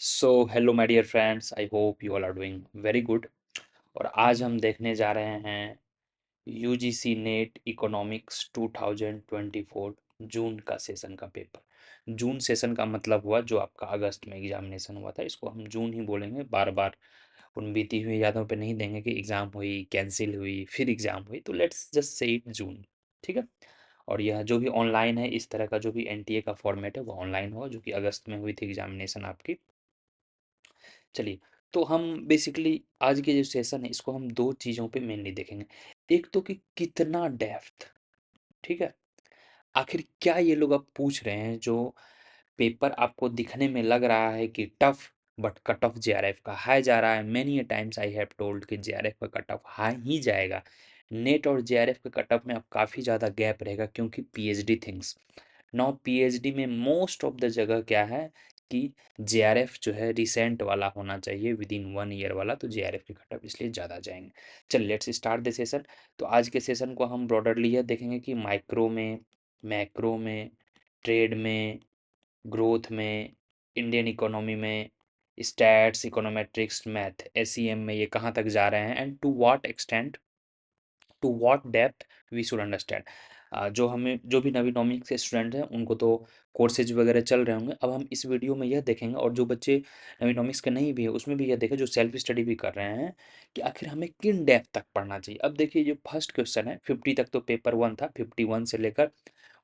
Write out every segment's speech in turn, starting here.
So hello my dear friends, I hope you all are doing very good. और आज हम देखने जा रहे हैं यूजीसी नेट इकोनॉमिक्स 2024 जून का सेशन का पेपर। जून सेशन का मतलब हुआ जो आपका अगस्त में एग्जामिनेशन हुआ था, इसको हम जून ही बोलेंगे। बार बार उन बीती हुई यादों पे नहीं देंगे कि एग्ज़ाम हुई, कैंसिल हुई, फिर एग्ज़ाम हुई, तो लेट्स जस्ट से इट जून। ठीक है। और यह जो भी ऑनलाइन है, इस तरह का जो भी एनटीए का फॉर्मेट है वो ऑनलाइन होगा, जो कि अगस्त में हुई थी एग्जामिनेशन आपकी। चलिए, तो हम बेसिकली आज के जो सेशन है इसको हम दो चीज़ों पे मेनली देखेंगे। एक तो कि कितना डेप्थ, ठीक है, आखिर क्या ये लोग अब पूछ रहे हैं। जो पेपर आपको दिखने में लग रहा है कि tough, but cut off JRF का हाई जा रहा है। Many A times I have told कि जेआरएफ का कट ऑफ हाई ही जाएगा। नेट और जेआरएफ के कट ऑफ में अब काफ़ी ज़्यादा गैप रहेगा, क्योंकि पीएचडी थिंग्स नाउ पीएचडी में मोस्ट ऑफ द जगह क्या है कि जेआरएफ जो है रिसेंट वाला होना चाहिए, विद इन 1 ईयर वाला, तो जेआरएफ के कट ऑफ इसलिए ज़्यादा जाएंगे। चल लेट्स स्टार्ट द सेशन। तो आज के सेशन को हम ब्रॉडरली यह देखेंगे कि माइक्रो में, मैक्रो में, ट्रेड में, ग्रोथ में, इंडियन इकोनॉमी में, स्टैट्स, इकोनोमेट्रिक्स, मैथ, एसईएम में ये कहाँ तक जा रहे हैं, and to what extent, to what depth we should understand. जो हमें, जो भी नवीनॉमिक्स के स्टूडेंट हैं उनको तो कोर्सेज वगैरह चल रहे होंगे। अब हम इस वीडियो में यह देखेंगे, और जो बच्चे नवीनॉमिक्स के नहीं भी है उसमें भी यह देखें, जो सेल्फ स्टडी भी कर रहे हैं, कि आखिर हमें किन डेप्थ तक पढ़ना चाहिए। अब देखिए, जो फर्स्ट क्वेश्चन है 50 तक तो पेपर वन था, 51 से लेकर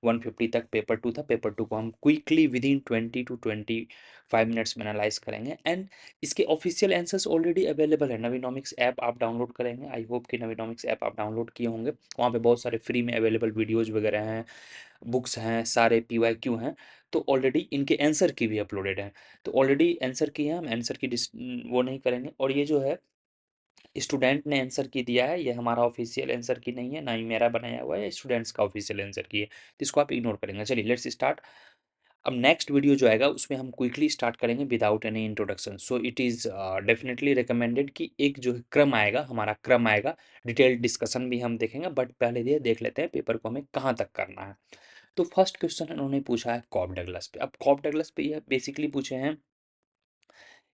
150 तक पेपर टू था। पेपर टू को हम quickly with in 20 to 25 minutes में एनालाइज करेंगे, एंड इसके ऑफिशियल आंसर्स ऑलरेडी अवेलेबल है। नवीनॉमिक्स ऐप आप डाउनलोड करेंगे, आई होप कि नवीनॉमिक्स ऐप आप डाउनलोड किए होंगे। वहाँ पे बहुत सारे फ्री में अवेलेबल वीडियोज़ वगैरह हैं, बुक्स हैं, सारे पीवाईक्यू हैं। तो ऑलरेडी इनके आंसर की भी अपलोडेड हैं। तो ऑलरेडी आंसर की है, हम आंसर की वो नहीं करेंगे। और ये जो है स्टूडेंट ने आंसर की दिया है, ये हमारा ऑफिशियल आंसर की नहीं है, ना ही मेरा बनाया हुआ है, स्टूडेंट्स का ऑफिशियल आंसर की है, तो इसको आप इग्नोर करेंगे। चलिए लेट्स स्टार्ट। अब नेक्स्ट वीडियो जो आएगा उसमें हम क्विकली स्टार्ट करेंगे without any introduction. So it is definitely recommended कि एक जो क्रम आएगा, हमारा क्रम आएगा, डिटेल्ड डिस्कशन भी हम देखेंगे, बट पहले ये देख लेते हैं पेपर को हमें कहाँ तक करना है। तो फर्स्ट क्वेश्चन इन्होंने पूछा है कॉब डगलस पे। अब कॉब डगलस पे ये बेसिकली पूछे हैं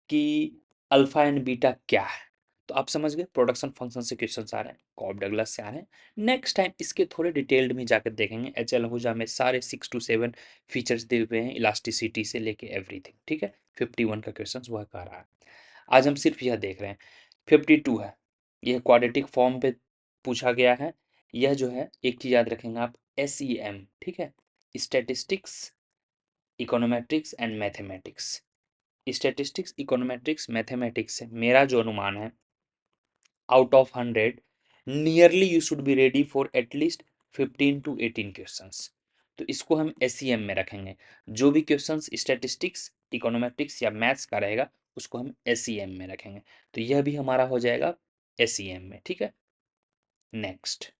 कि अल्फा एंड बीटा क्या है। तो आप समझ गए, प्रोडक्शन फंक्शन से क्वेश्चन आ रहे हैं, कॉब डगलस से आ रहे हैं। नेक्स्ट टाइम इसके थोड़े डिटेल्ड में जाकर देखेंगे। एच एल हुजा में सारे 6 to 7 फीचर्स दिए हुए हैं, इलास्टिसिटी से लेके एवरीथिंग। ठीक है, 51 का क्वेश्चन वह कर रहा है। आज हम सिर्फ यह देख रहे हैं। 52 है, यह क्वाड्रेटिक फॉर्म पे पूछा गया है। यह जो है एक चीज याद रखेंगे आप, एस ई एम, ठीक है, statistics, econometrics and mathematics. Statistics, econometrics, mathematics से मेरा जो अनुमान है, out of 100 nearly you should be ready for at least 15 to 18 questions. तो इसको हम एसईएम में रखेंगे। जो भी क्वेश्चंस स्टैटिस्टिक्स, इकोनोमेट्रिक्स या मैथ्स का रहेगा उसको हम एसईएम में रखेंगे। तो यह भी हमारा हो जाएगा एसईएम में। ठीक है, नेक्स्ट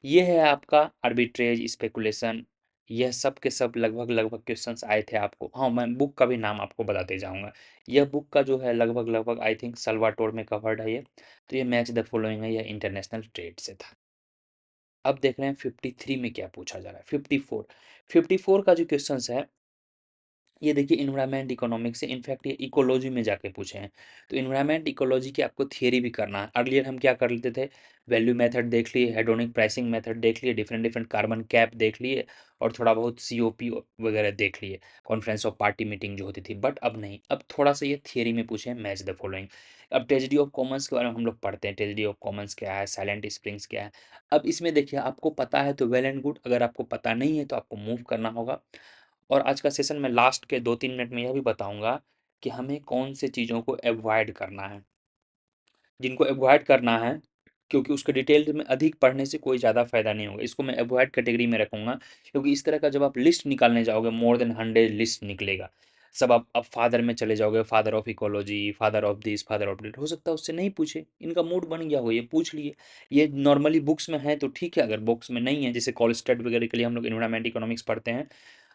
ये है आपका आर्बिट्रेज, स्पेकुलेशन। यह सब के सब लगभग लगभग क्वेश्चंस आए थे आपको। हाँ, मैं बुक का भी नाम आपको बताते जाऊंगा। यह बुक का जो है लगभग लगभग आई थिंक सल्वाटोर में कवर्ड है ये। तो ये मैच द फॉलोइंग है, यह इंटरनेशनल ट्रेड से था। अब देख रहे हैं 53 में क्या पूछा जा रहा है। 54 का जो क्वेश्चन है, ये देखिए इन्वायरमेंट इकोनॉमिक्स से, इनफैक्ट ये इकोलॉजी में जाके पूछे हैं। तो इन्वायरमेंट इकोलॉजी की आपको थियरी भी करना है। अर्लियर हम क्या कर लेते थे, वैल्यू मेथड देख लिए, हेडोनिक प्राइसिंग मेथड देख लिए, डिफरेंट डिफरेंट कार्बन कैप देख लिए, और थोड़ा बहुत सीओपी वगैरह देख लिए, कॉन्फ्रेंस ऑफ पार्टी मीटिंग जो होती थी। बट अब नहीं, अब थोड़ा सा ये थियरी में पूछे हैं, मैच द फॉलोइंग। अब ट्रेजेडी ऑफ कॉमन्स के बारे में हम लोग पढ़ते हैं, ट्रेजेडी ऑफ कॉमन्स क्या है, साइलेंट स्प्रिंग्स क्या है। अब इसमें देखिए, आपको पता है तो वेल एंड गुड, अगर आपको पता नहीं है तो आपको मूव करना होगा। और आज का सेशन में लास्ट के 2-3 मिनट में यह भी बताऊंगा कि हमें कौन से चीज़ों को अवॉइड करना है, जिनको अवॉइड करना है, क्योंकि उसके डिटेल में अधिक पढ़ने से कोई ज़्यादा फायदा नहीं होगा। इसको मैं अवॉइड कैटेगरी में रखूंगा, क्योंकि इस तरह का जब आप लिस्ट निकालने जाओगे, मोर देन 100 लिस्ट निकलेगा। सब आप अब फादर में चले जाओगे, father of ecology, father of this, father of that, हो सकता है उससे नहीं पूछे, इनका मूड बन गया हो ये पूछ लिए। ये नॉर्मली बुक्स में है तो ठीक है, अगर बुक्स में नहीं है, जैसे कॉलेज स्टड वगैरह के लिए हम लोग इन्वायरमेंट इकोनॉमिक्स पढ़ते हैं।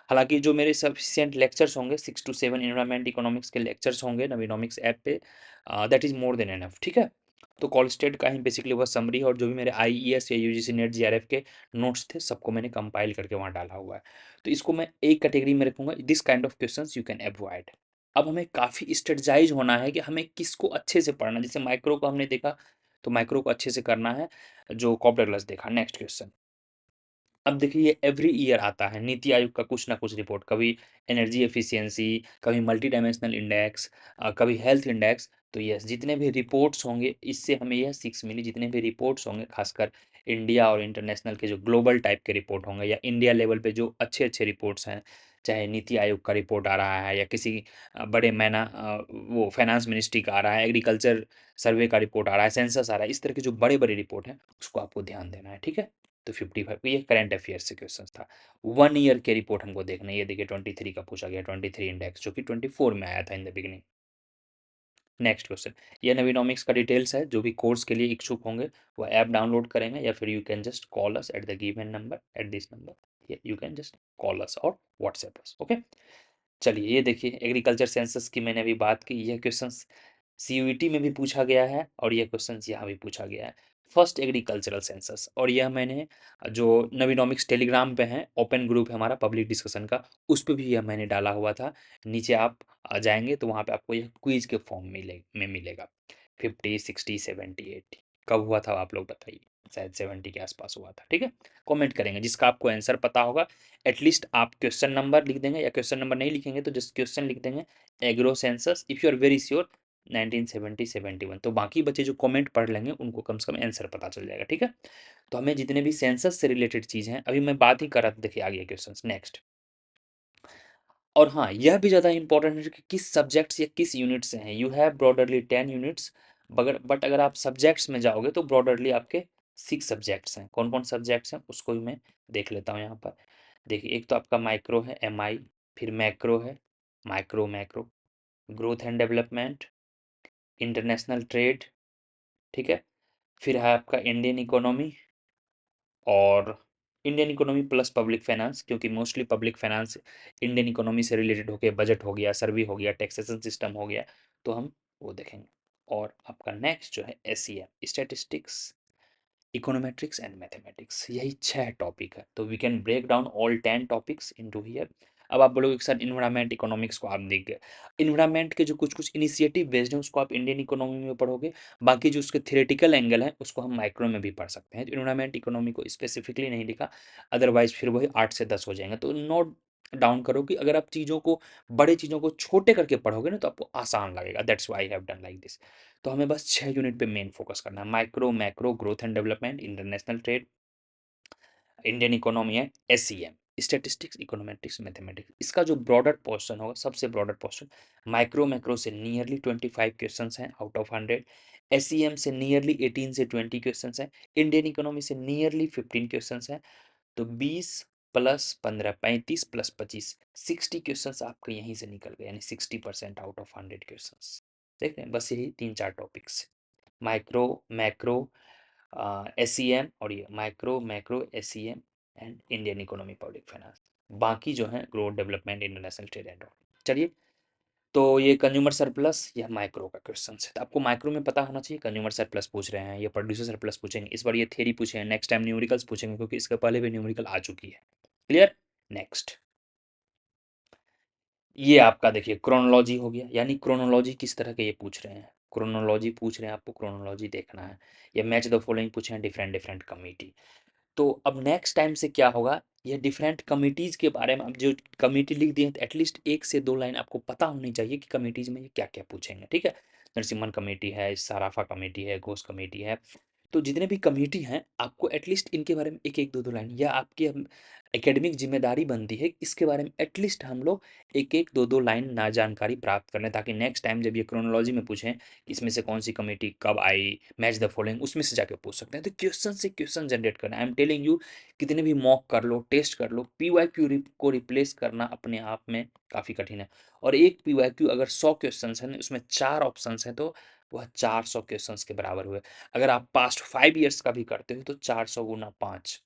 हालांकि जो मेरे सफिशिएंट लेक्चर्स होंगे, 6 to 7 इन्वायरमेंट इकोनॉमिक्स के लेक्चर्स होंगे नवीनॉमिक्स ऐप पे, that is more than enough. ठीक है, तो कॉल स्टेट का ही बेसिकली वह समरी है, और जो भी मेरे आईईएस या यूजीसी नेट जीआरएफ के नोट्स थे सबको मैंने कंपाइल करके वहाँ डाला हुआ है। तो इसको मैं एक कैटेगरी में रखूंगा, this kind of questions you can avoid. अब हमें काफ़ी स्ट्रेटजाइज होना है कि हमें किसको अच्छे से पढ़ना है। जैसे माइक्रो को हमने देखा, तो माइक्रो को अच्छे से करना है, जो कॉर्पोरेट क्लास देखा। Next question. अब देखिए ये एवरी ईयर आता है नीति आयोग का कुछ ना कुछ रिपोर्ट, कभी एनर्जी एफिशिएंसी, कभी मल्टी डायमेंशनल इंडेक्स, कभी हेल्थ इंडेक्स। तो यस, जितने भी रिपोर्ट्स होंगे, इससे हमें यह सीख मिली, जितने भी रिपोर्ट्स होंगे खासकर इंडिया और इंटरनेशनल के जो ग्लोबल टाइप के रिपोर्ट होंगे, या इंडिया लेवल पे जो अच्छे अच्छे रिपोर्ट्स हैं, चाहे नीति आयोग का रिपोर्ट आ रहा है, या किसी बड़े मैना वो फाइनेंस मिनिस्ट्री का आ रहा है, एग्रीकल्चर सर्वे का रिपोर्ट आ रहा है, सेंसस आ रहा है, इस तरह के जो बड़े बड़े रिपोर्ट हैं उसको आपको ध्यान देना है, ठीक है। तो 55 ये करंट अफेयर्स से क्वेश्चन था। 1 ईयर के रिपोर्ट हमको देखना है। ये देखिए 23 का पूछा गया, 23 इंडेक्स जो कि 24 में आया था in the beginning. Next question. ये नवीनॉमिक्स का डिटेल्स है, जो भी कोर्स के लिए इच्छुक होंगे वो ऐप डाउनलोड करेंगे, या फिर you can just call us at the given number, at this number, you can just call अस और व्हाट्सएप अस, ओके। चलिए ये देखिए एग्रीकल्चर सेंसस की मैंने अभी बात की, यह क्वेश्चन सीयूईटी में भी पूछा गया है और यह क्वेश्चन यहाँ भी पूछा गया है। फर्स्ट एग्रीकल्चरल सेंसस, और यह मैंने जो नवीनॉमिक्स टेलीग्राम पे है, ओपन ग्रुप है हमारा पब्लिक डिस्कशन का, उस पर भी यह मैंने डाला हुआ था। नीचे आप आ जाएंगे तो वहाँ पे आपको यह क्विज के फॉर्म में मिलेगा। 50, 60, 70, 80 कब हुआ था आप लोग बताइए। शायद 70 के आसपास हुआ था, ठीक है। कमेंट करेंगे जिसका आपको आंसर पता होगा, एटलीस्ट आप क्वेश्चन नंबर लिख देंगे, या क्वेश्चन नंबर नहीं लिखेंगे तो जस्ट क्वेश्चन लिख देंगे, agro census if you are very sure 1970 71। तो बाकी बच्चे जो कमेंट पढ़ लेंगे उनको कम से कम आंसर पता चल जाएगा, ठीक है। तो हमें जितने भी सेंसस से रिलेटेड चीज़ हैं, अभी मैं बात ही कर रहा था, देखिए आगे क्वेश्चन नेक्स्ट। और हाँ, यह भी ज़्यादा इंपॉर्टेंट है कि किस सब्जेक्ट्स या किस यूनिट से हैं। यू हैव ब्रॉडरली 10 यूनिट्स, बट अगर आप सब्जेक्ट्स में जाओगे तो ब्रॉडरली आपके 6 सब्जेक्ट्स हैं। कौन कौन सब्जेक्ट्स हैं उसको भी मैं देख लेता हूँ यहाँ पर। देखिए एक तो आपका माइक्रो है, MI, फिर मैक्रो है, macro, growth and development, international trade, ठीक है। फिर है आपका इंडियन इकोनॉमी, और Indian economy plus public finance, क्योंकि mostly public finance Indian economy से रिलेटेड होके बजट हो गया, सर्वे हो गया, टैक्सेशन सिस्टम हो गया, तो हम वो देखेंगे। और आपका नेक्स्ट जो है SEM, statistics, econometrics and mathematics, यही 6 टॉपिक है। तो we can break down all 10 topics into here. अब आप बोलोगे कि सर इन्वायरमेंट इकोनॉमिक्स को आप देख गए, इन्वायरमेंट के जो कुछ कुछ इनिशिएटिव बेस्ड हैं उसको आप इंडियन इकोनॉमी में पढ़ोगे, बाकी जो उसके थियोरेटिकल एंगल है उसको हम माइक्रो में भी पढ़ सकते हैं। तो इन्वायरमेंट इकोनॉमी को स्पेसिफिकली नहीं लिखा, अदरवाइज फिर वही 8 से 10 हो जाएंगे। तो नोट डाउन करो कि अगर आप चीज़ों को, बड़े चीज़ों को छोटे करके पढ़ोगे ना तो आपको आसान लगेगा, that's why I have done like this. तो हमें बस 6 यूनिट पे मेन फोकस करना है, micro, macro, growth and development, international trade, Indian economy है, SEM, स्टैटिस्टिक्स, इकोनोमेट्रिक्स, मैथमेटिक्स। इसका जो ब्रॉडर पोर्शन होगा, सबसे ब्रॉडर पोर्शन माइक्रो मैक्रो से नियरली 25 क्वेश्चन हैं आउट ऑफ 100, SEM से नियरली 18 से 20 क्वेश्चन हैं, इंडियन इकोनॉमी से नियरली 15 क्वेश्चन हैं। तो 20 प्लस 15 35 प्लस 25 60 क्वेश्चंस आपके यहीं से निकल गए, यानी 60% आउट ऑफ 100 क्वेश्चंस। देख रहे हैं, बस यही 3-4 टॉपिक्स, माइक्रो, मैक्रो, SEM, और ये micro macro SEM and Indian economy public finance. बाकी जो है growth development, international trade and all. चलिए, तो ये कंज्यूमर सरप्लस या माइक्रो का क्वेश्चन है, तो आपको माइक्रो में पता होना चाहिए। कंज्यूमर सरप्लस पूछ रहे हैं या प्रोड्यूसर सरप्लस पूछेंगे, इस बार ये थ्योरी पूछे हैं, नेक्स्ट टाइम न्यूमेरिकल्स पूछेंगे, क्योंकि इसके पहले भी न्यूमेरिकल आ चुकी है। क्लियर। नेक्स्ट, ये आपका देखिए क्रोनोलॉजी हो गया, यानी क्रोनोलॉजी किस तरह के ये पूछ रहे हैं, क्रोनोलॉजी पूछ रहे हैं, आपको क्रोनोलॉजी देखना है। ये मैच द फॉलोइंग पूछे हैं, डिफरेंट डिफरेंट कमिटी। तो अब नेक्स्ट टाइम से क्या होगा, ये डिफरेंट कमिटीज़ के बारे में, अब जो कमिटी लिख दिए तो एटलीस्ट 1 से 2 लाइन आपको पता होनी चाहिए कि कमिटीज़ में ये क्या क्या पूछेंगे, ठीक है। नरसिम्हन कमेटी है, सराफा कमेटी है, घोष कमेटी है, तो जितने भी कमेटी हैं आपको एटलीस्ट इनके बारे में एक एक दो दो लाइन, या आपकी एकेडमिक जिम्मेदारी बनती है इसके बारे में एटलीस्ट हम लोग एक एक दो दो लाइन ना जानकारी प्राप्त कर लें, ताकि नेक्स्ट टाइम जब ये क्रोनोलॉजी में पूछें कि इसमें से कौन सी कमेटी कब आई, मैच द फॉलोइंग, उसमें से जाके पूछ सकते हैं। तो क्वेश्चन से क्वेश्चन जनरेट करना, आई एम टेलिंग यू, कितने भी मॉक कर लो, टेस्ट कर लो, PYQ को रिप्लेस करना अपने आप में काफ़ी कठिन है। और एक PYQ अगर 100 क्वेश्चन है, उसमें 4 ऑप्शन हैं, तो वह 400 क्वेश्चंस के बराबर हुए। अगर आप पास्ट 5 ईयर्स का भी करते हो तो 400 गुना 5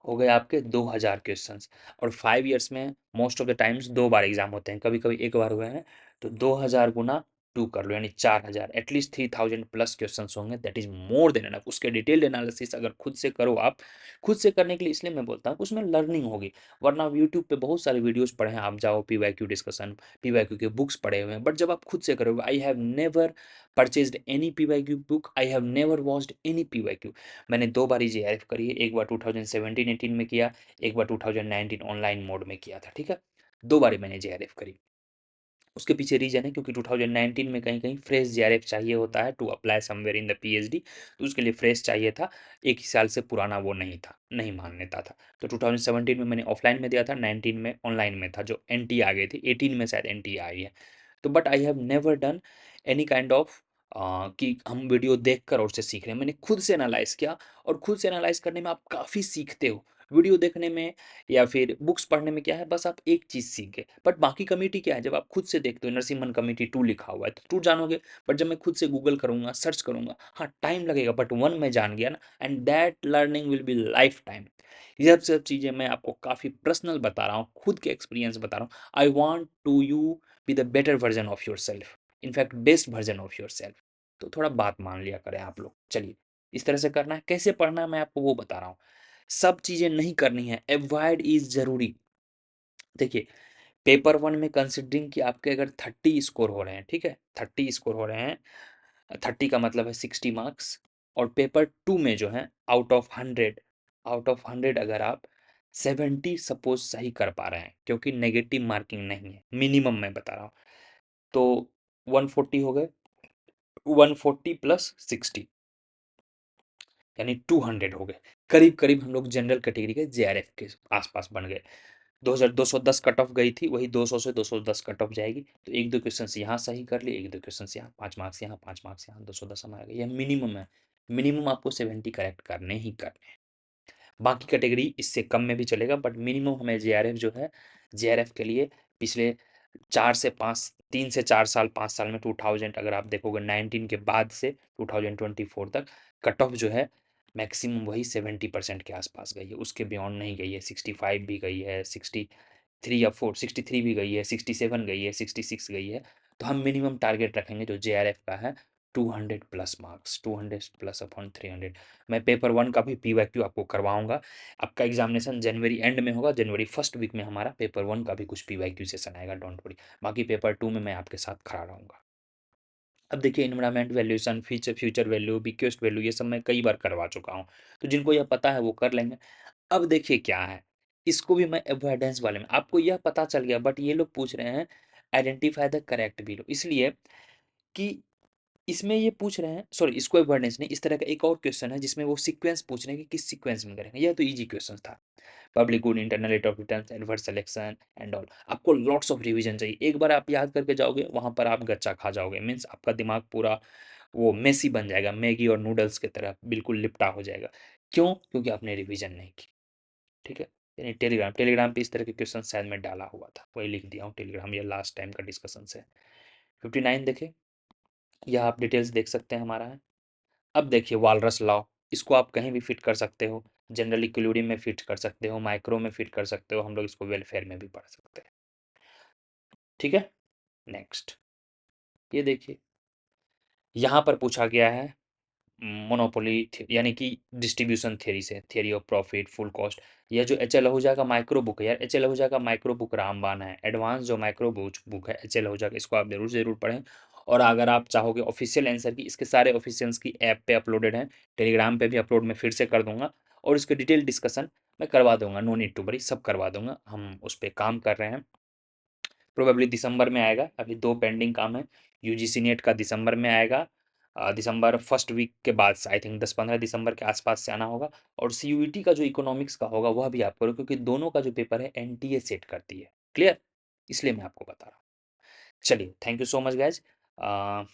हो गए आपके 2000 क्वेश्चंस। और 5 ईयर्स में most of the times 2 bar exam होते हैं, कभी कभी एक बार हुए हैं। तो 2000 गुना 2 कर लो, यानी 4000, एटलीस्ट 3000 प्लस क्वेश्चंस होंगे, that is more than enough. उसके डिटेल्ड एनालिसिस अगर खुद से करो आप, खुद से करने के लिए इसलिए मैं बोलता हूँ कि उसमें लर्निंग होगी। वरना आप यूट्यूब पे बहुत सारे वीडियोस पढ़े हैं, आप जाओ पीवाईक्यू डिस्कशन, पीवाईक्यू के बुक्स पढ़े हुए हैं, बट जब आप खुद से करोगे, I have never purchased any PYQ book, I have never watched any PYQ. मैंने 2 बार जीआरएफ करी है, एक बार 2017-18 में किया, एक बार 2019 ऑनलाइन मोड में किया था, ठीक है। 2 बार मैंने जीआरएफ करी। उसके पीछे रीजन है क्योंकि 2019 में कहीं कहीं फ्रेश जीआरएफ चाहिए होता है to apply somewhere in the PhD, तो उसके लिए फ्रेश चाहिए था। एक ही साल से पुराना वो नहीं था, नहीं मान्यता था। तो 2017 में मैंने ऑफलाइन में दिया था, 19 में ऑनलाइन में था, जो एनटी आ गई थी, 18 में शायद एनटी आई है। तो but I have never done any kind of कि हम वीडियो देखकर और उससे सीख रहे हैं। मैंने खुद से एनालाइज किया, और खुद से एनालाइज करने में आप काफ़ी सीखते हो। वीडियो देखने में या फिर बुक्स पढ़ने में क्या है, बस आप एक चीज़ सीख गए, बट बाकी कमिटी क्या है, जब आप खुद से देखते हो, नरसिम्हन कमिटी 2 लिखा हुआ है तो 2 जानोगे। बट जब मैं खुद से गूगल करूंगा, सर्च करूंगा, हाँ टाइम लगेगा, बट 1 मैं जान गया ना, and that learning will be life time. ये सब चीज़ें मैं आपको काफ़ी पर्सनल बता रहा हूँ, खुद के एक्सपीरियंस बता रहा हूँ। I want to you be the better version of yourself, in fact best version of yourself. तो थोड़ा बात मान लिया करें आप लोग। चलिए, इस तरह से करना है, कैसे पढ़ना है मैं आपको वो बता रहा हूँ। सब चीज़ें नहीं करनी है, अवॉइड इज ज़रूरी। देखिए, पेपर 1 में कंसिडरिंग कि आपके अगर 30 स्कोर हो रहे हैं, ठीक है, 30 स्कोर हो रहे हैं, 30 का मतलब है 60 मार्क्स। और पेपर 2 में जो है आउट ऑफ 100 अगर आप 70 सपोज सही कर पा रहे हैं, क्योंकि नेगेटिव मार्किंग नहीं है, मिनिमम मैं बता रहा हूँ, तो 140 हो गए, 140 प्लस 60 यानी 200 हो गए। करीब करीब हम लोग जनरल कैटेगरी के जेआरएफ के आसपास बन गए। 2210 कट ऑफ गई थी, वही 200 से 210 कट ऑफ जाएगी। तो एक दो क्वेश्चन यहाँ सही कर लिए, एक दो क्वेश्चन यहाँ, 5 मार्क्स यहाँ, 5 मार्क्स यहाँ, 210 हमारा यह मिनिमम है। मिनिमम आपको 70 करेक्ट करने ही करने हैं। बाकी कैटेगरी इससे कम में भी चलेगा, बट मिनिमम हमें जेआरएफ जो है, जेआरएफ के लिए पिछले 3 से 4 साल, 5 साल में 2000 अगर आप देखोगे 19 के बाद से 2024 तक कट ऑफ जो है मैक्सिमम वही 70% के आसपास गई है, उसके बियॉन्ड नहीं गई है। 65 भी गई है, 63 भी गई है, 67 गई है, 66 गई है। तो हम मिनिमम टारगेट रखेंगे जो जेआरएफ का है, 200 प्लस मार्क्स, 200 प्लस अपॉन 300। मैं पेपर 1 का भी पीवाईक्यू आपको करवाऊंगा। आपका एग्जामिनेशन जनवरी एंड में होगा, जनवरी फर्स्ट वीक में हमारा पेपर 1 का भी कुछ पीवाईक्यू सेशन आएगा, डोंट वरी। बाकी पेपर 2 में मैं आपके साथ खड़ा रहूंगा। अब देखिए, environment valuation, future future value, bequest value, ये सब मैं कई बार करवा चुका हूँ, तो जिनको यह पता है वो कर लेंगे। अब देखिए क्या है, इसको भी मैं अवॉइडेंस वाले में, आपको यह पता चल गया, बट ये लोग पूछ रहे हैं आइडेंटिफाई द करेक्ट बिलो, इसलिए कि इसमें ये पूछ रहे हैं, सॉरी इसको अवॉइडेंस नहीं, इस तरह का एक और क्वेश्चन है जिसमें वो सीक्वेंस पूछ रहे हैं कि किस सीक्वेंस में करेंगे। यह तो इजी क्वेश्चन था, public good, internal rate of return, adverse selection and all. आपको लॉट्स ऑफ रिवीजन चाहिए, एक बार आप याद करके जाओगे वहां पर आप गच्चा खा जाओगे, मीन्स आपका दिमाग पूरा वो मेसी बन जाएगा, मैगी और नूडल्स की तरह बिल्कुल लिपटा हो जाएगा। क्यों? क्योंकि आपने रिवीजन नहीं की, ठीक है। यानी टेलीग्राम, टेलीग्राम पे इस तरह के क्वेश्चन शायद मैं डाला हुआ था, वही लिख दिया हूँ टेलीग्राम, ये लास्ट टाइम का डिस्कशन से। 59 देखे, यह आप डिटेल्स देख सकते हैं हमारा है। अब देखिए वालरस लॉ, इसको आप कहीं भी फिट कर सकते हो, जनरल इक्विलिब्रियम में फिट कर सकते हो, माइक्रो में फिट कर सकते हो, हम लोग इसको वेलफेयर में भी पढ़ सकते हैं, ठीक है। नेक्स्ट, ये देखिए, यहाँ पर पूछा गया है मोनोपोली यानी कि डिस्ट्रीब्यूशन थ्योरी से, theory of profit, full cost. यह जो एच एल आहूजा का माइक्रो बुक है यार, एच एल आहूजा का माइक्रो बुक रामबान है, एडवांस जो माइक्रो बुक है एच एल आहूजा का, इसको आप जरूर जरूर पढ़ें। और अगर आप चाहोगे ऑफिशियल आंसर की, इसके सारे ऑफिशियल्स की ऐप पे अपलोडेड हैं, टेलीग्राम पे भी अपलोड मैं फिर से कर दूंगा, और इसके डिटेल डिस्कशन मैं करवा दूंगा, नो नीड टू वरी, सब करवा दूंगा, हम उस पर काम कर रहे हैं। प्रोबेबली दिसंबर में आएगा, अभी 2 पेंडिंग काम है। यूजीसी नेट का दिसंबर में आएगा, दिसंबर फर्स्ट वीक के बाद से, आई थिंक 10-15 दिसंबर के आसपास से आना होगा। और सीयूईटी का जो इकोनॉमिक्स का होगा वह भी आप करो, क्योंकि दोनों का जो पेपर है एनटीए सेट करती है, क्लियर, इसलिए मैं आपको बता रहा हूँ। चलिए, thank you so much guys. हाँ,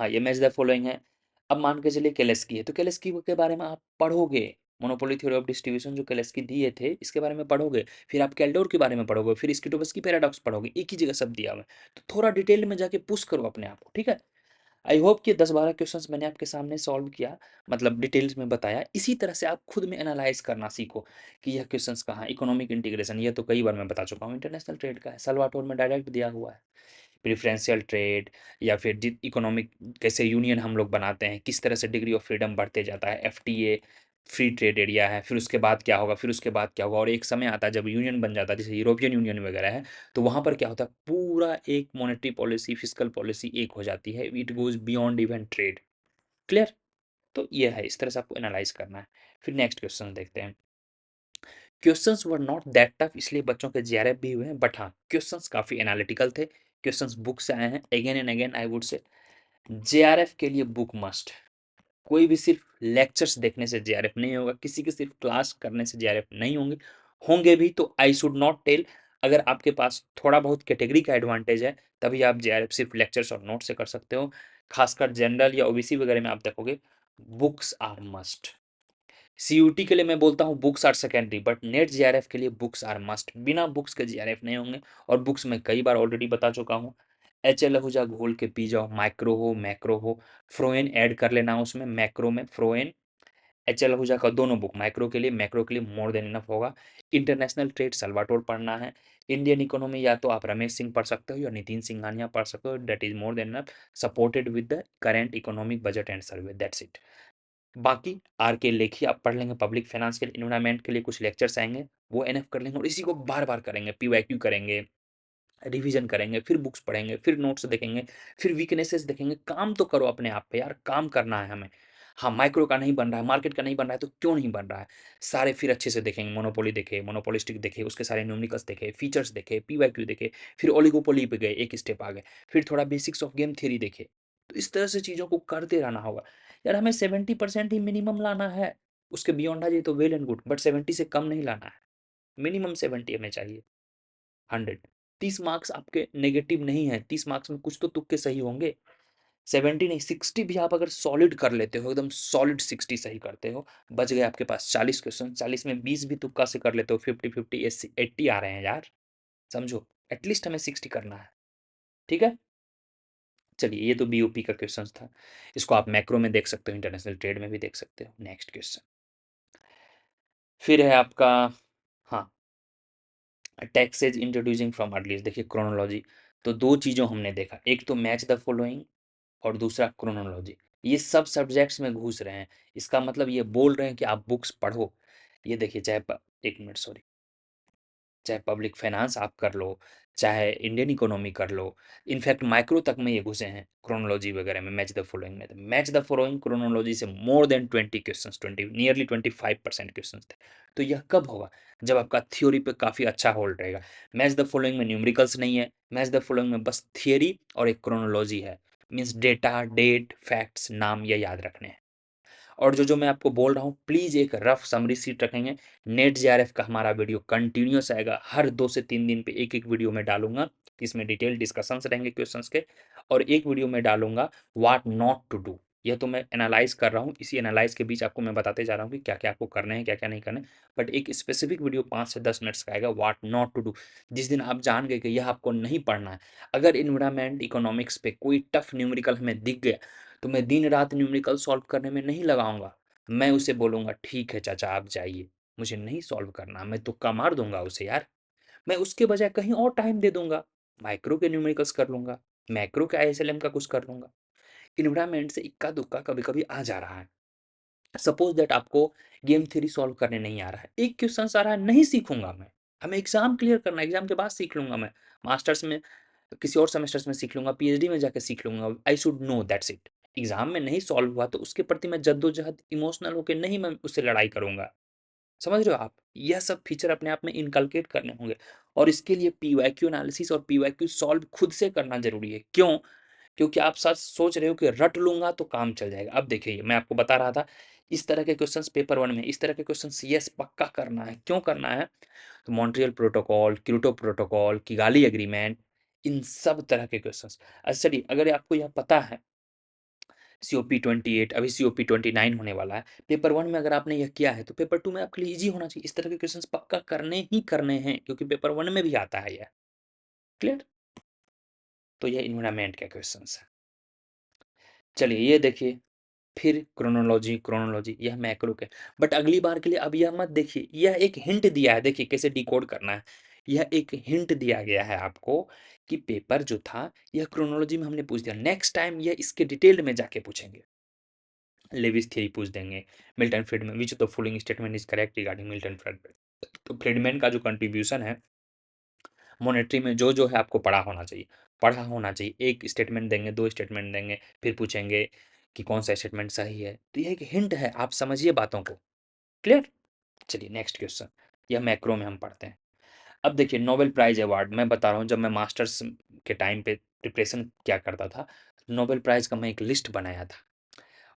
ये मैच द फॉलोइंग है। अब मान के चलिए केलेस्की है, तो केलेस्की के बारे में आप पढ़ोगे, मोनोपोली थ्योरी ऑफ डिस्ट्रीब्यूशन जो केलेस्की दिए थे इसके बारे में पढ़ोगे, फिर आप कैल्डोर के बारे में पढ़ोगे, फिर स्किटोबस्की पैराडॉक्स पढ़ोगे, एक ही जगह सब दिया हुआ है। तो थोड़ा डिटेल में जाके पुश करो अपने आप को, ठीक है। आई होप कि 10-12 क्वेश्चंस मैंने आपके सामने सॉल्व किया, मतलब डिटेल्स में बताया। इसी तरह से आप खुद में एनालाइज करना सीखो कि यह क्वेश्चंस कहाँ, इकोनॉमिक इंटीग्रेशन, ये तो कई बार मैं बता चुका हूँ, इंटरनेशनल ट्रेड का है, सलवाटोर में डायरेक्ट दिया हुआ है। प्रेफरेंशियल ट्रेड या फिर इकोनॉमिक कैसे यूनियन हम लोग बनाते हैं, किस तरह से डिग्री ऑफ फ्रीडम बढ़ते जाता है, एफटीए फ्री ट्रेड एरिया है, फिर उसके बाद क्या होगा, फिर उसके बाद क्या होगा, और एक समय आता है जब यूनियन बन जाता है जैसे यूरोपियन यूनियन वगैरह है, तो वहाँ पर क्या होता है, पूरा एक मॉनेटरी पॉलिसी फिजिकल पॉलिसी एक हो जाती है, it goes beyond even trade. Clear? तो ये है, इस तरह से आपको एनालाइज करना है। फिर नेक्स्ट क्वेश्चन देखते हैं। Questions were not that tough, इसलिए बच्चों के जीआरएफ भी हुए हैं, बट हाँ क्वेश्चंस काफी एनालिटिकल थे, क्वेश्चंस बुक से आए हैं, again and again I would say JRF के लिए बुक मस्ट। कोई भी सिर्फ लेक्चर्स देखने से जेआरएफ नहीं होगा, किसी के सिर्फ क्लास करने से जेआरएफ नहीं होंगे, होंगे भी तो आई शुड नॉट टेल। अगर आपके पास थोड़ा बहुत कैटेगरी का एडवांटेज है तभी आप जेआरएफ सिर्फ लेक्चर्स और नोट से कर सकते हो, खासकर जनरल या ओबीसी वगैरह में आप देखोगे बुक्स आर मस्ट। सीयूटी के लिए मैं बोलता हूँ books are secondary, but NET JRF के लिए बुक्स आर मस्ट, बिना बुक्स के जीआरएफ नहीं होंगे। और बुक्स मैं कई बार ऑलरेडी बता चुका हूँ, एच एल आहूजा घोल के पी जाओ, माइक्रो हो मैक्रो हो, फ्रोएन ऐड कर लेना उसमें, मैक्रो में फ्रोएन, एच एल आहूजा का दोनों बुक, माइक्रो के लिए मैक्रो के लिए मोर देन इनफ होगा। इंटरनेशनल ट्रेड सल्वाटोर पढ़ना है, इंडियन इकोनॉमी या तो आप रमेश सिंह पढ़ सकते हो या नितिन सिंघानिया पढ़ सकते हो, that is more than enough, supported with the current economic budget and survey, that's it. बाकी आर के लेखी आप पढ़ लेंगे, पब्लिक फाइनेंस के इन्वायरमेंट के लिए कुछ लेक्चर्स आएंगे, वो एनएफ कर लेंगे और इसी को बार बार करेंगे, पीवाईक्यू करेंगे, रिवीजन करेंगे, फिर बुक्स पढ़ेंगे, फिर नोट्स देखेंगे, फिर वीकनेसेस देखेंगे। काम तो करो अपने आप पे यार, काम करना है हमें। हाँ माइक्रो का नहीं बन रहा है, मार्केट का नहीं बन रहा है तो क्यों नहीं बन रहा है, सारे फिर अच्छे से देखेंगे, मोनोपोली देखे, मोनोपोलिस्टिक देखे, उसके सारे न्यूमेरिकल्स देखे, फीचर्स देखे, पीवाईक्यू देखे, फिर ओलिगोपोली पे गए, एक स्टेप आ गए, फिर थोड़ा बेसिक्स ऑफ गेम थ्योरी देखे। तो इस तरह से चीज़ों को करते रहना होगा यार, हमें 70% ही मिनिमम लाना है, उसके बियॉन्ड आ जाए तो वेल एंड गुड, बट 70 से कम नहीं लाना है, मिनिमम 70 हमें चाहिए। 100, 30 मार्क्स आपके नेगेटिव नहीं है, 30 मार्क्स में कुछ तो तुक्के सही होंगे, 70 नहीं 60 भी आप अगर सॉलिड कर लेते हो, एकदम सॉलिड 60 सही करते हो, बच गए आपके पास 40 क्वेश्चन, 40 में 20 भी तुक्का से कर लेते हो, 50-50 80 आ रहे हैं यार, समझो एटलीस्ट हमें 60 करना है। ठीक है, चलिए ये तो बीओपी का क्वेश्चन था, इसको आप मैक्रो में देख सकते हो, इंटरनेशनल ट्रेड में भी देख सकते हो। नेक्स्ट क्वेश्चन फिर है आपका, हाँ, टैक्सेज इंट्रोड्यूसिंग फ्रॉम अर्लीस्ट, देखिए क्रोनोलॉजी, तो दो चीज़ों हमने देखा, एक तो मैच द फॉलोइंग और दूसरा क्रोनोलॉजी, ये सब सब्जेक्ट्स में घुस रहे हैं, इसका मतलब ये बोल रहे हैं कि आप बुक्स पढ़ो। ये देखिए एक मिनट सॉरी, चाहे पब्लिक फाइनेंस आप कर लो, चाहे इंडियन इकोनॉमी कर लो, इनफैक्ट माइक्रो तक में ये घुसे हैं क्रोनोलॉजी वगैरह में, मैच द फॉलोइंग में, मैच द फॉलोइंग क्रोनोलॉजी से more than 20 questions, 20 nearly 25% questions थे। तो यह कब होगा, जब आपका थ्योरी पे काफ़ी अच्छा होल्ड रहेगा। मैच द फॉलोइंग में न्यूमेरिकल्स नहीं है, मैच द फॉलोइंग में बस थियरी और एक क्रोनोलॉजी है, मीन्स डेटा डेट फैक्ट्स नाम ये याद रखने हैं। और जो जो मैं आपको बोल रहा हूँ प्लीज़ एक रफ समरी सीट रखेंगे। नेट जेआरएफ का हमारा वीडियो कंटिन्यूस आएगा, हर 2 से 3 दिन पे एक एक वीडियो में डालूंगा, इसमें डिटेल डिस्कशंस रहेंगे क्वेश्चंस के, और एक वीडियो में डालूंगा व्हाट नॉट टू डू। यह तो मैं एनालाइज कर रहा हूँ, इसी एनालाइज के बीच आपको मैं बताते जा रहा हूँ कि क्या क्या आपको करने हैं क्या क्या नहीं करने, बट एक स्पेसिफिक वीडियो 5 से 10 मिनट्स का आएगा व्हाट नॉट टू डू। जिस दिन आप जान गए कि यह आपको नहीं पढ़ना है, अगर इन्वायरमेंट इकोनॉमिक्स पे कोई टफ न्यूमेरिकल हमें दिख गया तो मैं दिन रात न्यूमेरिकल सॉल्व करने में नहीं लगाऊंगा, मैं उसे बोलूंगा ठीक है चाचा आप जाइए, मुझे नहीं सॉल्व करना, मैं तुक्का मार दूंगा उसे यार, मैं उसके बजाय कहीं और टाइम दे दूंगा, माइक्रो के न्यूमेरिकल्स कर लूंगा, मैक्रो के आईएसएलएम का कुछ कर लूंगा। इन्वायरमेंट से इक्का दुक्का कभी कभी आ जा रहा है, सपोज दैट आपको गेम थ्योरी सॉल्व करने नहीं आ रहा है, एक क्वेश्चन आ रहा है, नहीं सीखूंगा मैं, हमें एग्जाम क्लियर करना है, एग्जाम के बाद सीख लूंगा मैं, मास्टर्स में किसी और सेमेस्टर्स में सीख लूंगा, पीएचडी में जाकर सीख लूंगा, I should know that's it. Exam में नहीं सॉल्व हुआ तो उसके प्रति मैं जद्दोजहद इमोशनल होकर नहीं मैं उससे लड़ाई करूंगा, समझ रहे हो आप, यह सब फीचर अपने आप में इनकलकेट करने होंगे। और इसके लिए पीवाईक्यू एनालिसिस और पीवाईक्यू सॉल्व खुद से करना जरूरी है, क्यों, क्योंकि आप सच सोच रहे हो कि रट लूंगा तो काम चल जाएगा। अब देखिए मैं आपको बता रहा था, इस तरह के क्वेश्चंस पेपर 1 में, इस तरह के क्वेश्चंस यस पक्का करना है, क्यों करना है, तो Montreal protocol, Kyoto protocol, Kigali agreement, इन सब तरह के क्वेश्चंस। अच्छा चलिए अगर आपको यह पता है सीओपी 28, अभी सीओपी 29 होने वाला है, पेपर 1 में अगर आपने यह किया है तो पेपर 2 में आपके लिए इजी होना चाहिए, इस तरह के क्वेश्चंस पक्का करने ही करने हैं क्योंकि पेपर 1 में भी आता है यह। क्लियर? तो यह इन्वायरमेंट के क्वेश्चंस है। चलिए ये देखिए, फिर क्रोनोलॉजी, क्रोनोलॉजी यह मैक्रो के, बट अगली बार के लिए अब यह मत देखिए, यह एक हिंट दिया है, देखिए कैसे डिकोड करना है। यह एक हिंट दिया गया है आपको कि पेपर जो था यह क्रोनोलॉजी में हमने पूछ दिया, नेक्स्ट टाइम यह इसके डिटेल में जाके पूछेंगे। लेविस थ्योरी पूछ देंगे, Milton Friedman which of the following statement is correct regarding Milton Friedman. तो फ्रीडमैन का जो कंट्रीब्यूशन है मॉनेटरी में जो है आपको पढ़ा होना चाहिए। एक स्टेटमेंट देंगे, दो स्टेटमेंट देंगे, फिर पूछेंगे कि कौन सा स्टेटमेंट सही है। तो ये एक हिंट है, आप समझिए बातों को। क्लियर? चलिए नेक्स्ट क्वेश्चन, यह मैक्रो में हम पढ़ते हैं। अब देखिए नोबेल प्राइज अवार्ड, मैं बता रहा हूँ जब मैं मास्टर्स के टाइम पे प्रिपरेशन क्या करता था, नोबेल प्राइज का मैं एक लिस्ट बनाया था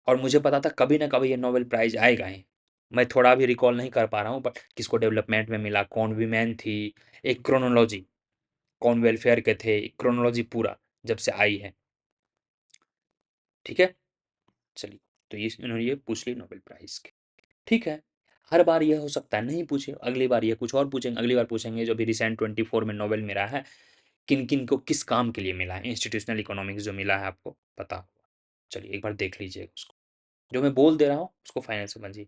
और मुझे पता था कभी ना कभी ये नोबेल प्राइज आएगा ही। मैं थोड़ा भी रिकॉल नहीं कर पा रहा हूँ, बट किसको डेवलपमेंट में मिला, कौन वीमेन थी, एक क्रोनोलॉजी, कौन वेलफेयर के थे, क्रोनोलॉजी पूरा जब से आई है। ठीक है, चलिए, तो ये इन्होंने ये पूछ ली नोबेल प्राइज के। ठीक है, हर बार यह हो सकता है नहीं पूछे, अगली बार ये कुछ और पूछेंगे, अगली बार पूछेंगे जो अभी रिसेंट 24 में नोबेल मिला है, किन किन को किस काम के लिए मिला है, इंस्टीट्यूशनल इकोनॉमिक्स जो मिला है आपको पता होगा। चलिए एक बार देख लीजिए उसको, जो मैं बोल दे रहा हूँ उसको फाइनल समझिए।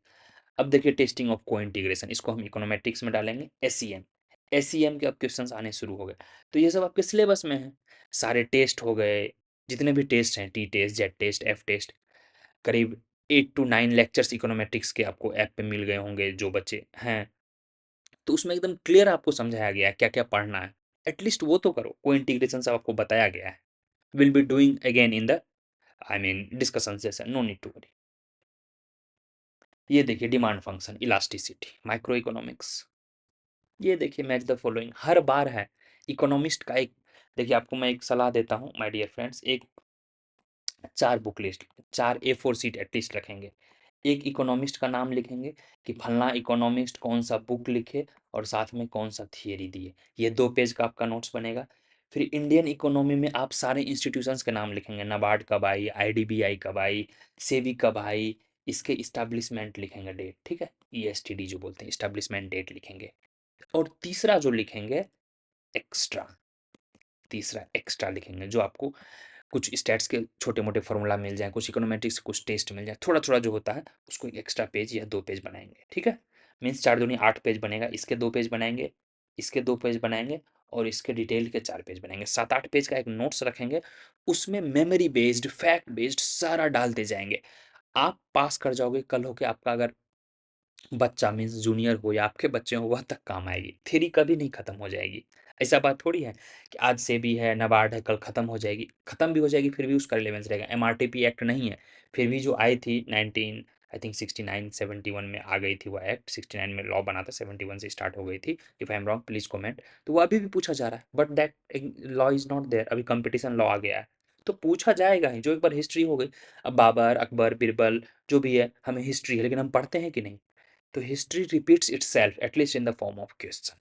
अब देखिए टेस्टिंग ऑफ को इंटीग्रेशन, इसको हम इकोनोमेट्रिक्स में डालेंगे, एसईएम। एसईएम के अब क्वेश्चंस आने शुरू हो गए, तो ये सब आपके सिलेबस में है, सारे टेस्ट हो गए, जितने भी टेस्ट हैं, T test, Z test, F test, करीब 8 to 9 लेक्चर्स इकोनोमेट्रिक्स के आपको ऐप पे मिल गए होंगे जो बच्चे हैं। तो उसमें एकदम क्लियर आपको समझाया गया है क्या क्या पढ़ना है, एटलीस्ट वो तो करो। को इंटीग्रेशन सब आपको बताया गया है, will be doing again in the I mean discussion session, no need to worry. ये देखिए demand function, elasticity, micro economics, ये देखिए मैच द फॉलोइंग, हर बार है। इकोनॉमिस्ट का एक, देखिए आपको मैं एक सलाह देता हूँ माय डियर फ्रेंड्स, एक 4 book list, 4 A4 sheet at least रखेंगे। एक इकोनॉमिस्ट का नाम लिखेंगे कि फलना इकोनॉमिस्ट कौन सा बुक लिखे और साथ में कौन सा थियरी दिए, ये 2 पेज का आपका नोट्स बनेगा। फिर इंडियन इकोनॉमी में आप सारे इंस्टीट्यूशंस के नाम लिखेंगे, नाबार्ड कब आई, आईडीबीआई कब आई, सेबी कब आई, इसके इस्टेब्लिशमेंट लिखेंगे डेट, ठीक है, ईएसटीडी जो बोलते हैं, इस्टेब्लिशमेंट डेट लिखेंगे। और तीसरा जो लिखेंगे एक्स्ट्रा, तीसरा एक्स्ट्रा लिखेंगे जो आपको कुछ स्टैट्स के छोटे मोटे फॉर्मूला मिल जाए, कुछ इकोनोमेट्रिक्स कुछ टेस्ट मिल जाए, थोड़ा थोड़ा जो होता है उसको एक एक्स्ट्रा पेज या 2 पेज बनाएंगे। ठीक है, मीन्स 4 दूनी 8 पेज बनेगा, इसके 2 पेज बनाएंगे, इसके 2 पेज बनाएंगे और इसके डिटेल के 4 पेज बनाएंगे, 7-8 पेज का एक नोट्स रखेंगे। उसमें मेमोरी बेस्ड, फैक्ट बेस्ड सारा डालते जाएंगे। आप पास कर जाओगे, कल होके आपका अगर बच्चा मीन्स जूनियर हो या आपके बच्चे हो, वह तक काम आएगी, थ्योरी कभी नहीं खत्म हो जाएगी। ऐसा बात थोड़ी है कि आज से भी है, नाबार्ड है, कल खत्म हो जाएगी, खत्म भी हो जाएगी फिर भी उसका रिलेवेंस रहेगा। एमआरटीपी एक्ट नहीं है, फिर भी जो आई थी 19 आई थिंक 69 71 में आ गई थी, वो एक्ट 69 में लॉ बना था, 71 से स्टार्ट हो गई थी, if I am wrong please comment. तो वो अभी भी पूछा जा रहा है, but that law is not there, अभी कंपटीशन लॉ आ गया है, तो पूछा जाएगा ही। जो एक बार हिस्ट्री हो गई, अब बाबर अकबर बिरबल जो भी है, हमें हिस्ट्री है, लेकिन हम पढ़ते हैं कि नहीं, तो history repeats itself at least in the form of question.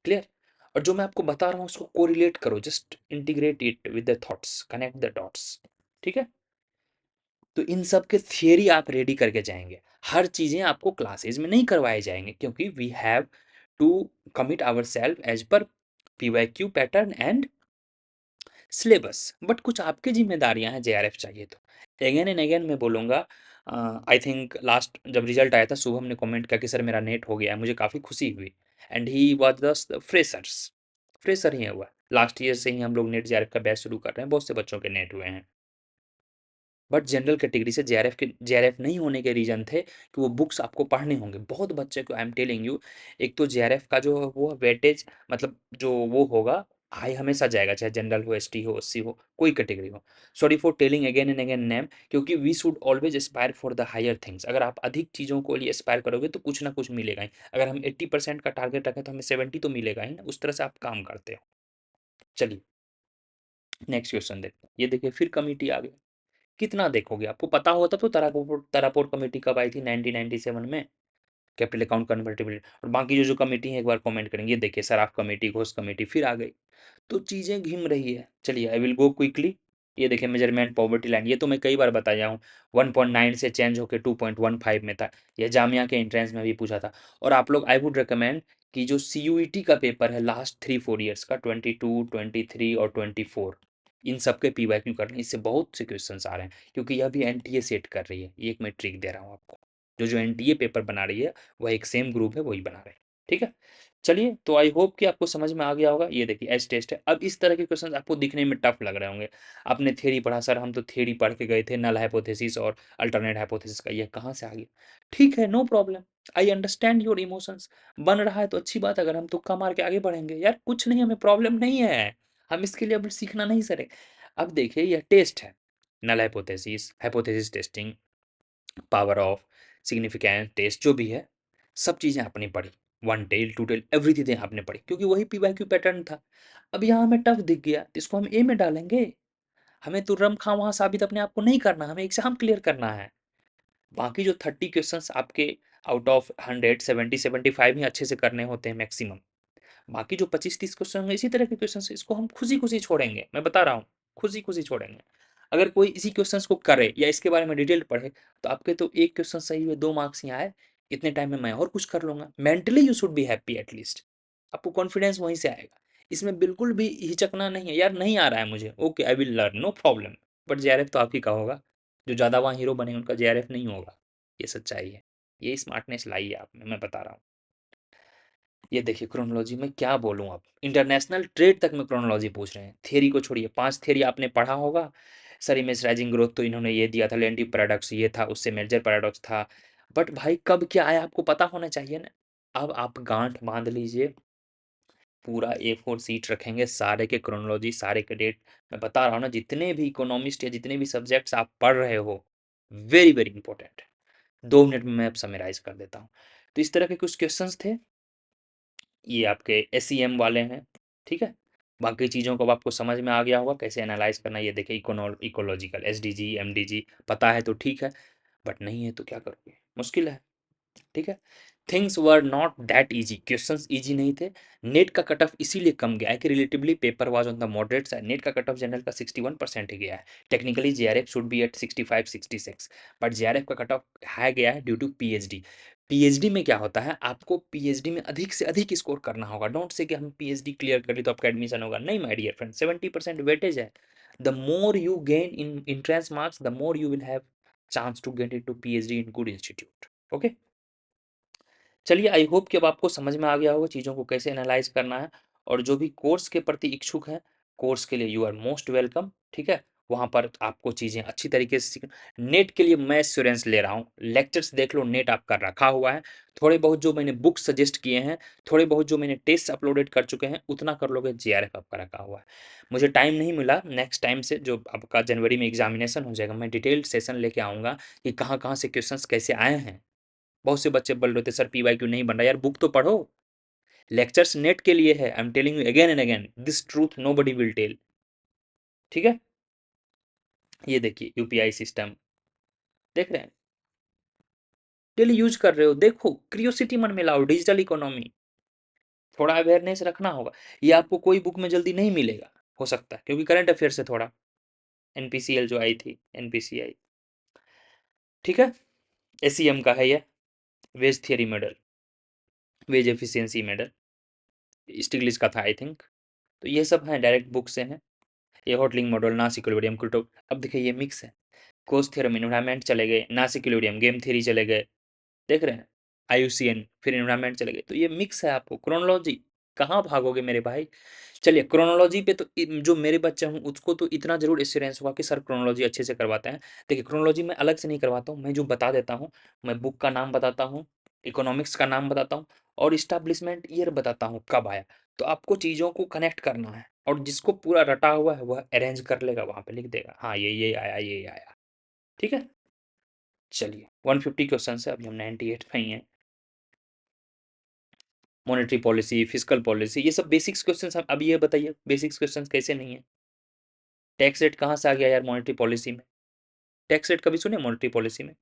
Clear? और जो मैं आपको बता रहा हूँ उसको कोरिलेट करो, just integrate it with the thoughts, connect the dots. ठीक है, तो इन सब के थियरी आप रेडी करके जाएंगे। हर चीजें आपको क्लासेस में नहीं करवाए जाएंगे, क्योंकि we have to commit ourself as per PYQ pattern and syllabus, but कुछ आपकी जिम्मेदारियां हैं जेआरएफ चाहिए तो। अगेन एंड अगेन मैं बोलूँगा, आई थिंक लास्ट जब रिजल्ट आया था शुभम ने कमेंट किया कि सर मेरा नेट हो गया है, मुझे काफ़ी खुशी हुई, and he was the freshers, fresher ही है हुआ, लास्ट ईयर से ही हम लोग नेट जेआरएफ का बैच शुरू कर रहे हैं, बहुत से बच्चों के नेट हुए हैं। बट जनरल कैटेगरी से जेआरएफ नहीं होने के रीजन थे कि वो बुक्स आपको पढ़ने होंगे, बहुत बच्चे को आई एम टेलिंग यू। एक तो जेआरएफ का जो वो वेटेज, मतलब जो वो होगा, हाई हमेशा जाएगा, चाहे जनरल हो, एसटी हो, एससी हो, कोई कैटेगरी हो। Sorry for telling again and again name, क्योंकि we should always aspire for the higher things. अगर आप अधिक चीज़ों को लिए एस्पायर करोगे तो कुछ ना कुछ मिलेगा ही। अगर हम 80% का टारगेट रखें तो हमें 70 तो मिलेगा ही ना, उस तरह से आप काम करते हो। चलिए नेक्स्ट क्वेश्चन देखते हैं। ये देखिए फिर कमिटी आ गई, कितना देखोगे, आपको पता होता तो तारापुर कमेटी कब आई थी 1997 में, कैपिटल अकाउंट कन्वर्टिबिलिटी, और बाकी जो जो कमेटी है एक बार कमेंट करेंगे। ये देखिए सराफ कमेटी, घोष कमेटी फिर आ गई, तो चीज़ें घिम रही है। चलिए आई विल गो क्विकली। ये देखिए मेजरमेंट पॉवर्टी लाइन, ये तो मैं कई बार बताया हूँ, 1.9 से चेंज होकर 2.15 में था, यह जामिया के एंट्रेंस में भी पूछा था। और आप लोग आई वुड रिकमेंड कि जो CUET का पेपर है लास्ट 3-4 ईयर्स का, 22, 23 और 24, इन सब के PYQ कर लें, इससे बहुत से क्वेश्चन आ रहे हैं, क्योंकि यह भी NTA सेट कर रही है। ये एक मैं ट्रिक दे रहा हूँ आपको, जो जो NTA पेपर बना रही है वह एक सेम ग्रुप है, वही बना रहे हैं। ठीक है। चलिए, तो आई होप कि आपको समझ में आ गया होगा। ये देखिए एज टेस्ट है। अब इस तरह के क्वेश्चन आपको दिखने में टफ लग रहे होंगे। आपने थ्योरी पढ़ा, सर हम तो थ्योरी पढ़ के गए थे, नल हाइपोथेसिस और अल्टरनेट हाइपोथेसिस का, ये कहाँ से आ गया? ठीक है, no problem, I understand your emotions. बन रहा है तो अच्छी बात है, अगर हम तुक्का मार के आगे बढ़ेंगे यार, कुछ नहीं, हमें प्रॉब्लम नहीं है। हम इसके लिए अब सीखना नहीं सर। अब देखिए, यह टेस्ट है, null hypothesis, hypothesis testing, power of, significance test, जो भी है, सब चीज़ें आपने पढ़ी। One tail, two tail, everything आपने पढ़ी, क्योंकि वही पीवाईक्यू पैटर्न था। अब यहाँ हमें टफ दिख गया तो इसको हम ए में डालेंगे। हमें तो रम खा वहाँ साबित अपने आप को नहीं करना, हमें एग्जाम क्लियर करना है। बाकी जो 30 क्वेश्चंस आपके आउट ऑफ 100, 70-75 ही अच्छे से करने होते हैं मैक्सिमम। बाकी जो 25-30 क्वेश्चन होंगे इसी तरह के क्वेश्चन, इसको हम खुशी खुशी छोड़ेंगे, मैं बता रहा हूँ, खुशी खुशी छोड़ेंगे। अगर कोई इसी क्वेश्चंस को करे या इसके बारे में डिटेल पढ़े, तो आपके तो एक क्वेश्चन सही हुए, 2 मार्क्स ही आए, इतने टाइम में मैं और कुछ कर लूंगा। Mentally you should be happy at least, आपको कॉन्फिडेंस वहीं से आएगा। इसमें बिल्कुल भी हिचकना नहीं है यार, नहीं आ रहा है मुझे, okay I will learn, no problem. But JRF तो आप ही का होगा, जो ज़्यादा वहाँ हीरो बने उनका जेआरएफ नहीं होगा, ये सच्चाई है। ये स्मार्टनेस लाइए आप में, मैं बता रहा हूँ। ये देखिए क्रोनोलॉजी में क्या बोलूँ, अब इंटरनेशनल ट्रेड तक में क्रोनोलॉजी पूछ रहे हैं। थियरी को छोड़िए, 5 थियरी आपने पढ़ा होगा। सर इमेज राइजिंग ग्रोथ तो इन्होंने ये दिया था, लेंटिव पैराडॉक्स ये था, उससे मेजर पैराडॉक्स था। बट भाई कब क्या आया आपको पता होना चाहिए ना। अब आप गांठ बांध लीजिए, पूरा A4 सीट रखेंगे, सारे के क्रोनोलॉजी, सारे के डेट। मैं बता रहा हूँ ना, जितने भी इकोनॉमिस्ट या जितने भी सब्जेक्ट्स आप पढ़ रहे हो, वेरी वेरी इंपॉर्टेंट। 2 मिनट में मैं अब समराइज कर देता हूँ। तो इस तरह के कुछ क्वेश्चंस थे, ये आपके SEM वाले हैं, ठीक है। बाकी चीज़ों को अब आपको समझ में आ गया होगा कैसे एनालाइज करना। ये देखिए इकोलॉजिकल, SDG, MDG पता है तो ठीक है, बट नहीं है तो क्या करोगे, मुश्किल है, ठीक है। Things were not that easy, questions easy नहीं थे। नेट का कट ऑफ इसीलिए कम गया है कि relatively paper was on the moderate side. NET का कट ऑफ जनरल का 61% ही गया है। Technically JRF should be at 65-66, but JRF का कट ऑफ हाई गया है ड्यू टू पीएचडी। पीएचडी में क्या होता है, आपको पीएचडी में अधिक से अधिक स्कोर करना होगा। डोंट से कि हम पीएचडी क्लियर कर ली तो आपका एडमिशन होगा, नहीं माय डियर फ्रेंड, 70% वेटेज है। The more you gain in entrance marks, the more you will have chance to get into PhD in good institute. Okay, चलिए आई होप कि अब आपको समझ में आ गया होगा चीज़ों को कैसे एनालाइज करना है। और जो भी कोर्स के प्रति इच्छुक हैं, कोर्स के लिए यू आर मोस्ट वेलकम, ठीक है। वहाँ पर आपको चीज़ें अच्छी तरीके से सीख। नेट के लिए मैं एश्योरेंस ले रहा हूँ, लेक्चर्स देख लो, नेट आपका रखा हुआ है। थोड़े बहुत जो मैंने बुक सजेस्ट किए हैं, थोड़े बहुत जो मैंने टेस्ट अपलोडेड कर चुके हैं, उतना कर लोगे, जेआरएफ आपका रखा हुआ है। मुझे टाइम नहीं मिला, नेक्स्ट टाइम से जो आपका जनवरी में एग्जामिनेशन हो जाएगा, मैं डिटेल्ड सेशन लेके आऊँगा कि कहाँ कहाँ से क्वेश्चंस कैसे आए हैं। बहुत से बच्चे बोल रहे थे सर पीवाईक्यू नहीं बन रहा, यार बुक तो पढ़ो। लेक्चर्स नेट के लिए है, I am telling you again and again, this truth nobody will tell, ठीक है। ये देखिए यूपीआई सिस्टम देख रहे हैं, डेली यूज कर रहे हो, देखो क्रियोसिटी मन में लाओ, डिजिटल इकोनॉमी, थोड़ा अवेयरनेस रखना होगा। ये आपको कोई बुक में जल्दी नहीं मिलेगा, हो सकता है, क्योंकि करंट अफेयर से थोड़ा, एनपीसीएल जो आई थी, एनपीसीआई, ठीक है। एसईएम का है ये, wage theory model, wage efficiency model, Stiglitz का था आई थिंक। तो ये सब हैं, डायरेक्ट बुक से हैं। ये हॉटलिंग मॉडल, नास इक्विलिब्रियम, क्रिप्टो। अब देखिए ये मिक्स है, कोस थ्योरम, इन्वायरमेंट चले गए, नास इक्विलिब्रियम, गेम थ्योरी चले गए, देख रहे हैं, IUCN, फिर इन्वायरमेंट चले गए। तो ये मिक्स है, आपको क्रोनोलॉजी कहाँ भागोगे मेरे भाई। चलिए क्रोनोलॉजी पे तो जो मेरे बच्चे हूँ उसको तो इतना जरूर एश्योरेंस होगा कि सर क्रोनोलॉजी अच्छे से करवाते हैं। देखिए क्रोनोलॉजी मैं अलग से नहीं करवाता हूँ, मैं जो बता देता हूँ, मैं बुक का नाम बताता हूँ, इकोनॉमिक्स का नाम बताता हूँ, और इस्टेब्लिशमेंट ईयर बताता हूँ कब आया। तो आपको चीज़ों को कनेक्ट करना है, और जिसको पूरा रटा हुआ है वह अरेंज कर लेगा, वहाँ पे लिख देगा हाँ ये आया, ये आया, ठीक है। चलिए 150 क्वेश्चन है, अभी हम 98 पे ही हैं। मॉनेटरी पॉलिसी, फिस्कल पॉलिसी, ये सब बेसिक्स क्वेश्चंस हैं। अब ये बताइए बेसिक्स क्वेश्चंस कैसे नहीं है। टैक्स रेट कहाँ से आ गया यार मॉनेटरी पॉलिसी में। टैक्स रेट कभी सुने मॉनेटरी पॉलिसी में?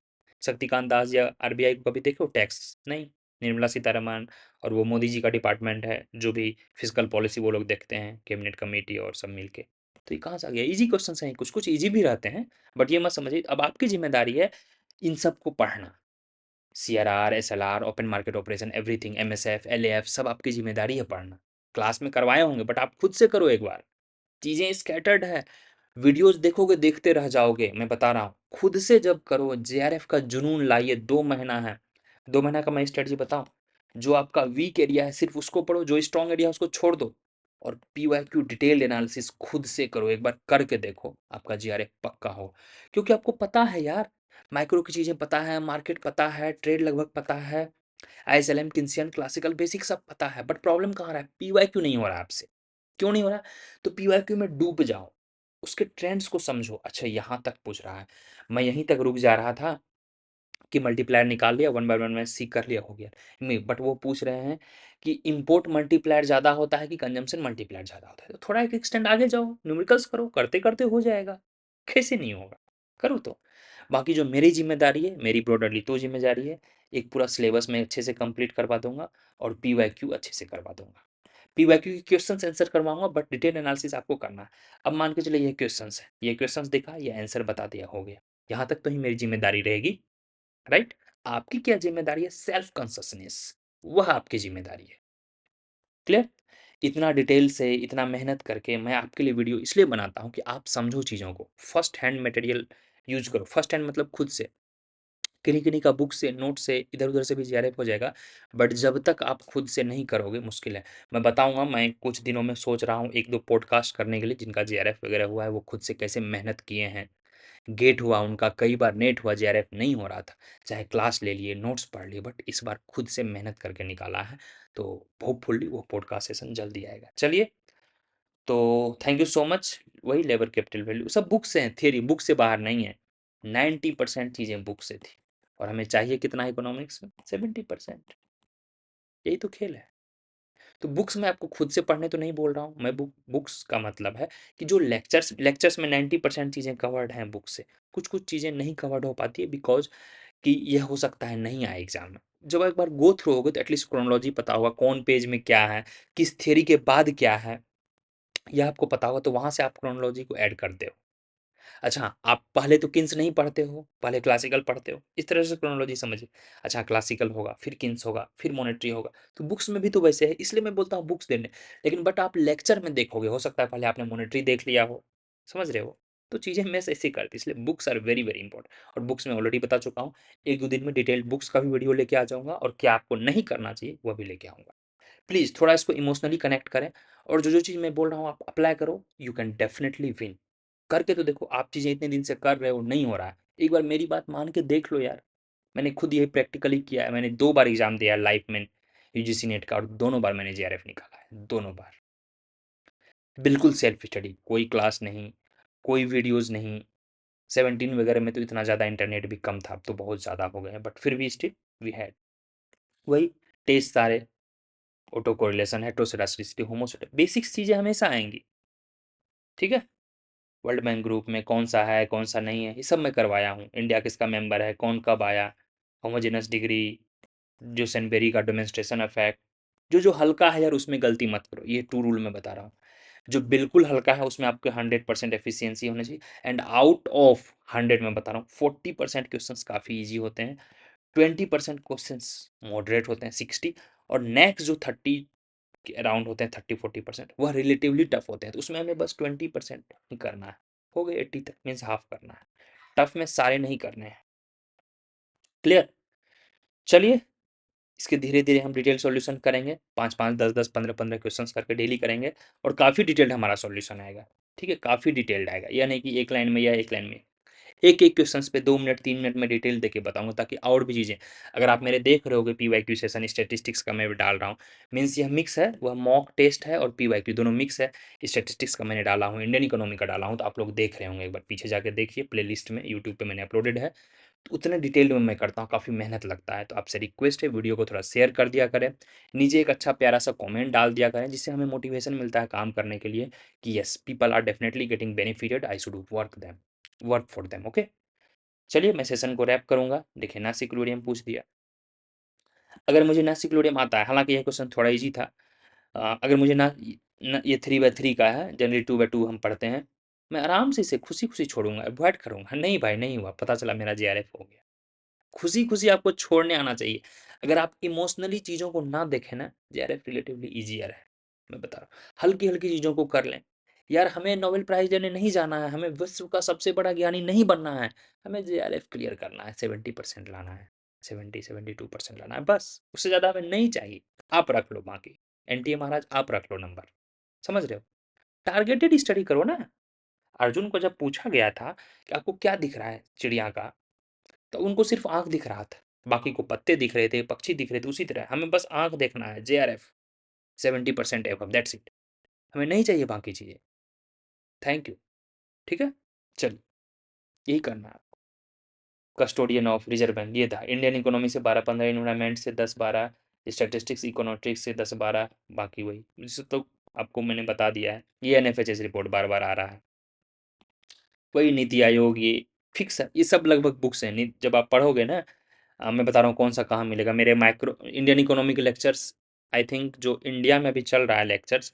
शक्तिकांत दास या RBI को कभी देखो टैक्स? नहीं। निर्मला सीतारमण और वो मोदी जी का डिपार्टमेंट है, जो भी फिजिकल पॉलिसी वो लोग देखते हैं, कैबिनेट कमेटी और सब मिलके। तो ये कहाँ से आ गया? इजी क्वेश्चन हैं, कुछ कुछ इजी भी रहते हैं, बट ये मत समझिए। अब आपकी जिम्मेदारी है इन सबको पढ़ना। CRR, SLR, open market operation, everything, MSF, LAF, सब आपकी जिम्मेदारी है पढ़ना। क्लास में करवाए होंगे, बट आप खुद से करो एक बार। चीज़ें स्कैटर्ड है, वीडियोस देखोगे देखते रह जाओगे, मैं बता रहा हूँ। खुद से जब करो, JRF का जुनून लाइए। 2 महीना है, 2 महीना का मैं स्ट्रेटजी बताऊँ। जो आपका वीक एरिया है सिर्फ उसको पढ़ो, जो स्ट्रॉन्ग एरिया है उसको छोड़ दो, और पीवाईक्यू डिटेल्ड एनालिसिस खुद से करो, एक बार करके देखो, आपका जीआरएफ पक्का हो। क्योंकि आपको पता है यार, माइक्रो की चीजें पता है, मार्केट पता है, ट्रेड लगभग पता है, आईएसएलएम, किंसियन, क्लासिकल, बेसिक सब पता है, बट प्रॉब्लम कहाँ रहा है, पीवाईक्यू नहीं हो रहा है आपसे। क्यों नहीं हो रहा? तो पीवाईक्यू में डूब जाओ, उसके ट्रेंड्स को समझो। अच्छा यहाँ तक पूछ रहा है, मैं यहीं तक रुक जा रहा था कि मल्टीप्लायर निकाल लिया, 1 बाय 1 में सीख कर लिया, हो गया। नहीं, बट वो पूछ रहे हैं कि इंपोर्ट मल्टीप्लायर ज़्यादा होता है कि कंजम्पशन मल्टीप्लायर ज़्यादा होता है। तो थोड़ा एक एक्सटेंड आगे जाओ, न्यूमेरिकल्स करो, करते करते हो जाएगा। कैसे नहीं होगा, करो तो। बाकी जो मेरी जिम्मेदारी है, मेरी ब्रॉडरली तो जिम्मेदारी है, एक पूरा सिलेबस में अच्छे से कंप्लीट करवा दूंगा और पीवाईक्यू अच्छे से करवा दूंगा। पीवाईक्यू के क्वेश्चन आंसर करवाऊंगा, बट डिटेल एनालिसिस आपको करना है। अब मान के चलिए ये क्वेश्चन है, ये क्वेश्चन देखा, ये आंसर बता दिया, हो गया। यहाँ तक तो ही मेरी जिम्मेदारी रहेगी, राइट? आपकी क्या जिम्मेदारी है? सेल्फ कॉन्सियसनेस, वह आपकी जिम्मेदारी है। क्लियर? इतना डिटेल से, इतना मेहनत करके मैं आपके लिए वीडियो इसलिए बनाता हूँ कि आप समझो चीज़ों को, फर्स्ट हैंड मटेरियल यूज करो। फर्स्ट हैंड मतलब खुद से, किन्हीं किन्हीं का बुक से, नोट से, इधर उधर से भी जीआरएफ हो जाएगा, बट जब तक आप खुद से नहीं करोगे मुश्किल है। मैं बताऊंगा, मैं कुछ दिनों में सोच रहा हूँ एक दो पॉडकास्ट करने के लिए, जिनका जीआरएफ वगैरह हुआ है, वो खुद से कैसे मेहनत किए हैं, गेट हुआ उनका, कई बार नेट हुआ, जेआरएफ नहीं हो रहा था, चाहे क्लास ले लिए, नोट्स पढ़ लिए, बट इस बार खुद से मेहनत करके निकाला है। तो होपफुली वो पॉडकास्ट सेशन जल्दी आएगा। चलिए, तो थैंक यू सो मच। वही लेबर कैपिटल वैल्यू सब बुक से हैं, थियरी बुक से बाहर नहीं है। 90% चीज़ें बुक से थी, और हमें चाहिए कितना इकोनॉमिक्स में? 70%। यही तो खेल है। तो बुक्स में आपको खुद से पढ़ने तो नहीं बोल रहा हूँ मैं, बुक्स का मतलब है कि जो लेक्चर्स में 90% चीज़ें कवर्ड हैं बुक से, कुछ कुछ चीज़ें नहीं कवर्ड हो पाती है, बिकॉज कि यह हो सकता है नहीं आए एग्जाम में। जब एक बार गो थ्रू होगे तो एटलीस्ट क्रोनोलॉजी पता होगा, कौन पेज में क्या है, किस थियरी के बाद क्या है, यह आपको पता होगा, तो वहां से आप क्रोनोलॉजी को ऐड करते हो। अच्छा, आप पहले तो किन्स नहीं पढ़ते हो, पहले क्लासिकल पढ़ते हो, इस तरह से क्रोनोलॉजी समझिए। अच्छा, क्लासिकल होगा, फिर किन्स होगा, फिर मोनेटरी होगा, तो बुक्स में भी तो वैसे है, इसलिए मैं बोलता हूँ बुक्स देने। लेकिन बट आप लेक्चर में देखोगे, हो सकता है पहले आपने मोनेटरी देख लिया हो, समझ रहे हो? तो चीज़ें मैं ऐसे करती, इसलिए books are very very important. और बुक्स में ऑलरेडी बता चुका हूँ, एक दो दिन में डिटेल बुक्स का भी वीडियो लेके आ जाऊंगा, और क्या आपको नहीं करना चाहिए वह भी लेके आऊंगा। प्लीज़ थोड़ा इसको इमोशनली कनेक्ट करें, और जो जो चीज़ मैं बोल रहा हूँ आप अप्लाई करो, यू कैन डेफिनेटली विन। करके तो देखो, आप चीज़ें इतने दिन से कर रहे हो, नहीं हो रहा है, एक बार मेरी बात मान के देख लो यार। मैंने खुद यही प्रैक्टिकली किया है, मैंने 2 बार एग्जाम दिया है लाइफ में, यूजीसी नेट का, और दोनों बार मैंने जीआरएफ निकाला है, दोनों बार। बिल्कुल सेल्फ स्टडी, कोई क्लास नहीं, कोई वीडियोस नहीं। 17 वगैरह में तो इतना ज़्यादा इंटरनेट भी कम था, अब तो बहुत ज़्यादा हो गए हैं, बट फिर भी स्टिल वी हैड वही टेस्ट सारे, ऑटो कोरिलेशन, हेटेरोसेडास्टिसिटी, होमोसेड, बेसिक्स चीज़ें हमेशा आएंगी, ठीक है? वर्ल्ड बैंक ग्रुप में कौन सा है, कौन सा नहीं है, ये सब मैं करवाया हूँ। इंडिया किसका मेंबर है, कौन कब आया, होमोजेनस डिग्री, जो सेनबेरी का डेमोन्स्ट्रेशन इफेक्ट। जो जो हल्का है यार उसमें गलती मत करो, ये 2 रूल मैं बता रहा हूँ। जो बिल्कुल हल्का है उसमें आपके 100% एफिशिएंसी होनी चाहिए, एंड आउट ऑफ 100 में बता रहा हूँ, 40% क्वेश्चंस काफ़ी इजी होते हैं, 20% क्वेश्चंस मॉडरेट होते हैं, 60, और नेक्स्ट जो 30 के अराउंड होते हैं, 30-40% वह रिलेटिवली टफ होते हैं, तो उसमें हमें बस 20% ही करना है, हो गए 80 तक, मीन्स हाफ करना है। टफ में सारे नहीं करने हैं। क्लियर? चलिए, इसके धीरे धीरे हम डिटेल सॉल्यूशन करेंगे, 5-5, 10-10, 15-15 क्वेश्चंस करके डेली करेंगे, और काफ़ी डिटेल्ड हमारा सॉल्यूशन आएगा। ठीक है, काफ़ी डिटेल्ड आएगा, यह नहीं कि एक लाइन में या एक लाइन में, एक एक क्वेश्चंस पे 2 मिनट 3 मिनट में डिटेल देके बताऊंगा, ताकि और भी चीज़ें, अगर आप मेरे देख रहे होगे पीवाईक्यू सेशन स्टेटिस्टिक्स का मैं भी डाल रहा हूँ, मीन्स यह मिक्स है, वह मॉक टेस्ट है और पीवाईक्यू दोनों मिक्स है। स्टेटिस्टिक्स का मैंने डाला हूँ, इंडियन इकोनॉमी का डाला हूँ, तो आप लोग देख रहे होंगे, एक बार पीछे जाके देखिए, प्ले में यूट्यूब पर मैंने अपलोडेड है। तो उतने डिटेल में मैं करता हूँ, काफ़ी मेहनत लगता है, तो आपसे रिक्वेस्ट है वीडियो को थोड़ा शेयर कर दिया करें, नीचे एक अच्छा प्यारा सा कमेंट डाल दिया करें, जिससे हमें मोटिवेशन मिलता है काम करने के लिए, कि yes people are definitely getting benefited, I should work for them. Okay, चलिए मैं सेशन को रैप करूंगा। देखिए, नासिक्लोडियम पूछ दिया, अगर मुझे नासिक्लोडियम आता है, हालांकि यह क्वेश्चन थोड़ा इजी था, अगर मुझे ये 3/3 का है, जनरली 2/2 हम पढ़ते हैं, मैं आराम से इसे खुशी खुशी छोड़ूंगा, अवॉइड करूंगा। नहीं भाई, नहीं हुआ, पता चला मेरा जीआरएफ हो गया। खुशी खुशी आपको छोड़ने आना चाहिए। अगर आप इमोशनली चीज़ों को ना देखें ना, जेआरएफ रिलेटिवली ईजियर है, मैं बता रहा हूँ। हल्की हल्की चीज़ों को कर लें यार, हमें नोबेल प्राइज देने नहीं जाना है, हमें विश्व का सबसे बड़ा ज्ञानी नहीं बनना है, हमें जेआरएफ क्लियर करना है, 70% लाना है। 70-72% लाना है बस, उससे ज़्यादा हमें नहीं चाहिए। आप रख लो बाकी, एनटीए महाराज आप रख लो नंबर, समझ रहे हो? टारगेटेड स्टडी करो ना। अर्जुन को जब पूछा गया था कि आपको क्या दिख रहा है चिड़िया का, तो उनको सिर्फ आंख दिख रहा था, बाकी को पत्ते दिख रहे थे, पक्षी दिख रहे थे। उसी तरह हमें बस आंख देखना है, JRF 70% एबव, दैट्स इट। हमें नहीं चाहिए बाकी चीज़ें। Thank you. ठीक है, चलिए यही करना है। कस्टोडियन ऑफ रिजर्व बैंक ये था। इंडियन इकोनॉमी से 12-15, इन्वायरमेंट से 10-12, स्टैटिस्टिक्स इकोनॉमेट्रिक्स से 10-12, बाकी वही जिससे तो आपको मैंने बता दिया है। ये एनएफएचएस रिपोर्ट बार बार आ रहा है, वही नीति आयोग, ये फिक्स है, ये सब लगभग बुक्स हैं। जब आप पढ़ोगे ना, मैं बता रहा हूँ कौन सा कहाँ मिलेगा। मेरे माइक्रो इंडियन इकोनॉमी के लेक्चर्स, आई थिंक जो इंडिया में भी चल रहा है lectures,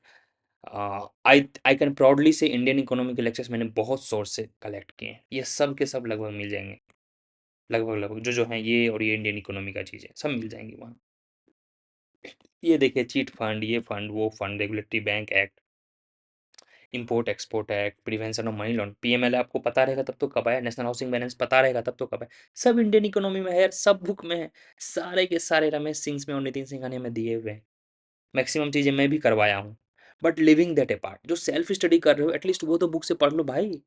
I I can proudly से इंडियन इकोनॉमी के लेक्चर्स मैंने बहुत सोर्स से कलेक्ट किए हैं। ये सब के सब लगभग मिल जाएंगे, लगभग लगभग जो हैं ये, और ये इंडियन इकोनॉमी का चीज़ें सब मिल जाएंगी वहाँ। ये देखिए, चीट फंड, ये फंड, वो fund, regulatory bank act, import export act, prevention of money laundering, PML आपको पता रहेगा तब तो कब आया, नेशनल हाउसिंग बैलेंस पता रहेगा तब तो कब आया। सब इंडियन इकोनॉमी में है यार, सब बुक में है, सारे के सारे रमेश सिंह में और नितिन सिंघानिया में दिए हुए हैं। मैक्सिमम चीज़ें मैं भी करवाया हूँ, but living that A part. जो सेल्फ स्टडी कर रहे हो एटलीस्ट वो तो बुक से पढ़ लो भाई,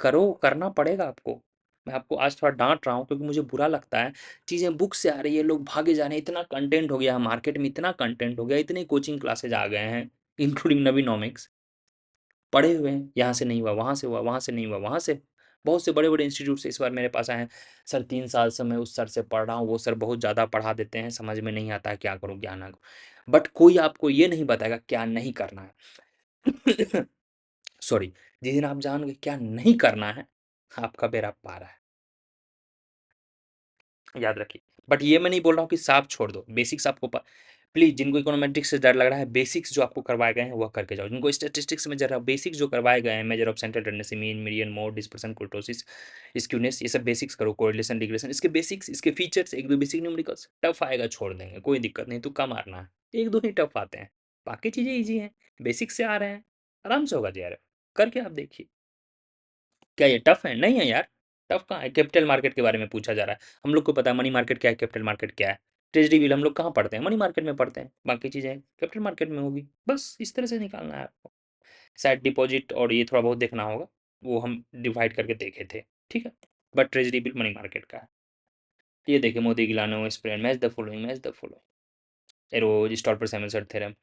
करो, करना पड़ेगा आपको। मैं आपको आज थोड़ा डांट रहा हूँ क्योंकि मुझे बुरा लगता है, चीज़ें बुक से आ रही है, लोग भागे जा रहे हैं। इतना कंटेंट हो गया है मार्केट में, इतना कंटेंट हो गया, इतनी कोचिंग क्लासेज आ गए हैं, इंक्लूडिंग नवीनॉमिक्स। पढ़े हुए हैं, यहाँ से नहीं हुआ, वहाँ से हुआ, वहाँ से नहीं हुआ, वहाँ से। बहुत से बड़े बड़े इंस्टीट्यूट से इस बार मेरे पास आए हैं, सर 3 साल से मैं उस सर से पढ़ रहा हूँ, वो सर बहुत ज़्यादा पढ़ा देते हैं, समझ में नहीं आता है क्या करूँ क्या ना करूँ। बट कोई आपको ये नहीं बताएगा क्या नहीं करना है। सॉरी, जिस दिन आप जान गए क्या नहीं करना है, आपका बेड़ा पार है, याद रखिए। बट ये मैं नहीं बोल रहा हूँ कि साफ छोड़ दो, बेसिक्स आपको प्लीज, जिनको इकोनॉमेट्रिक्स से डर लग रहा है, बेसिक्स जो आपको करवाए गए हैं वह करके जाओ। जिनको स्टैटिस्टिक्स में जरा बेसिक्स जो करवाए गए हैं, measure of central tendency, mean, median, mode, dispersion, कुर्टोसिस, skewness, ये सब बेसिक्स करो, कोरिलेशन, रिग्रेशन, इसके बेसिक्स, इसके फीचर्स, एक दो बेसिक न्यूमेरिकल्स। टफ आएगा छोड़ देंगे, कोई दिक्कत नहीं, तुक्का मारना है, एक दो ही टफ आते हैं, बाकी चीजें ईजी हैं, बेसिक्स से आ रहे हैं, आराम से होगा यार, करके आप देखिए। क्या ये टफ है? नहीं है यार, टफ कहाँ है। कैपिटल मार्केट के बारे में पूछा जा रहा है, हम लोग को पता है मनी मार्केट क्या है, कैपिटल मार्केट क्या है। ट्रेजरी बिल हम लोग कहाँ पढ़ते हैं? मनी मार्केट में पढ़ते हैं, बाकी चीज़ें कैपिटल मार्केट में होगी। बस इस तरह से निकालना है आपको। साइड डिपॉजिट और ये थोड़ा बहुत देखना होगा, वो हम डिवाइड करके देखे थे, ठीक है। But treasury bill money market का है। ये देखिए, Modigliani spread, match the following, match the following, arrows, Stolper Samuelson theorem,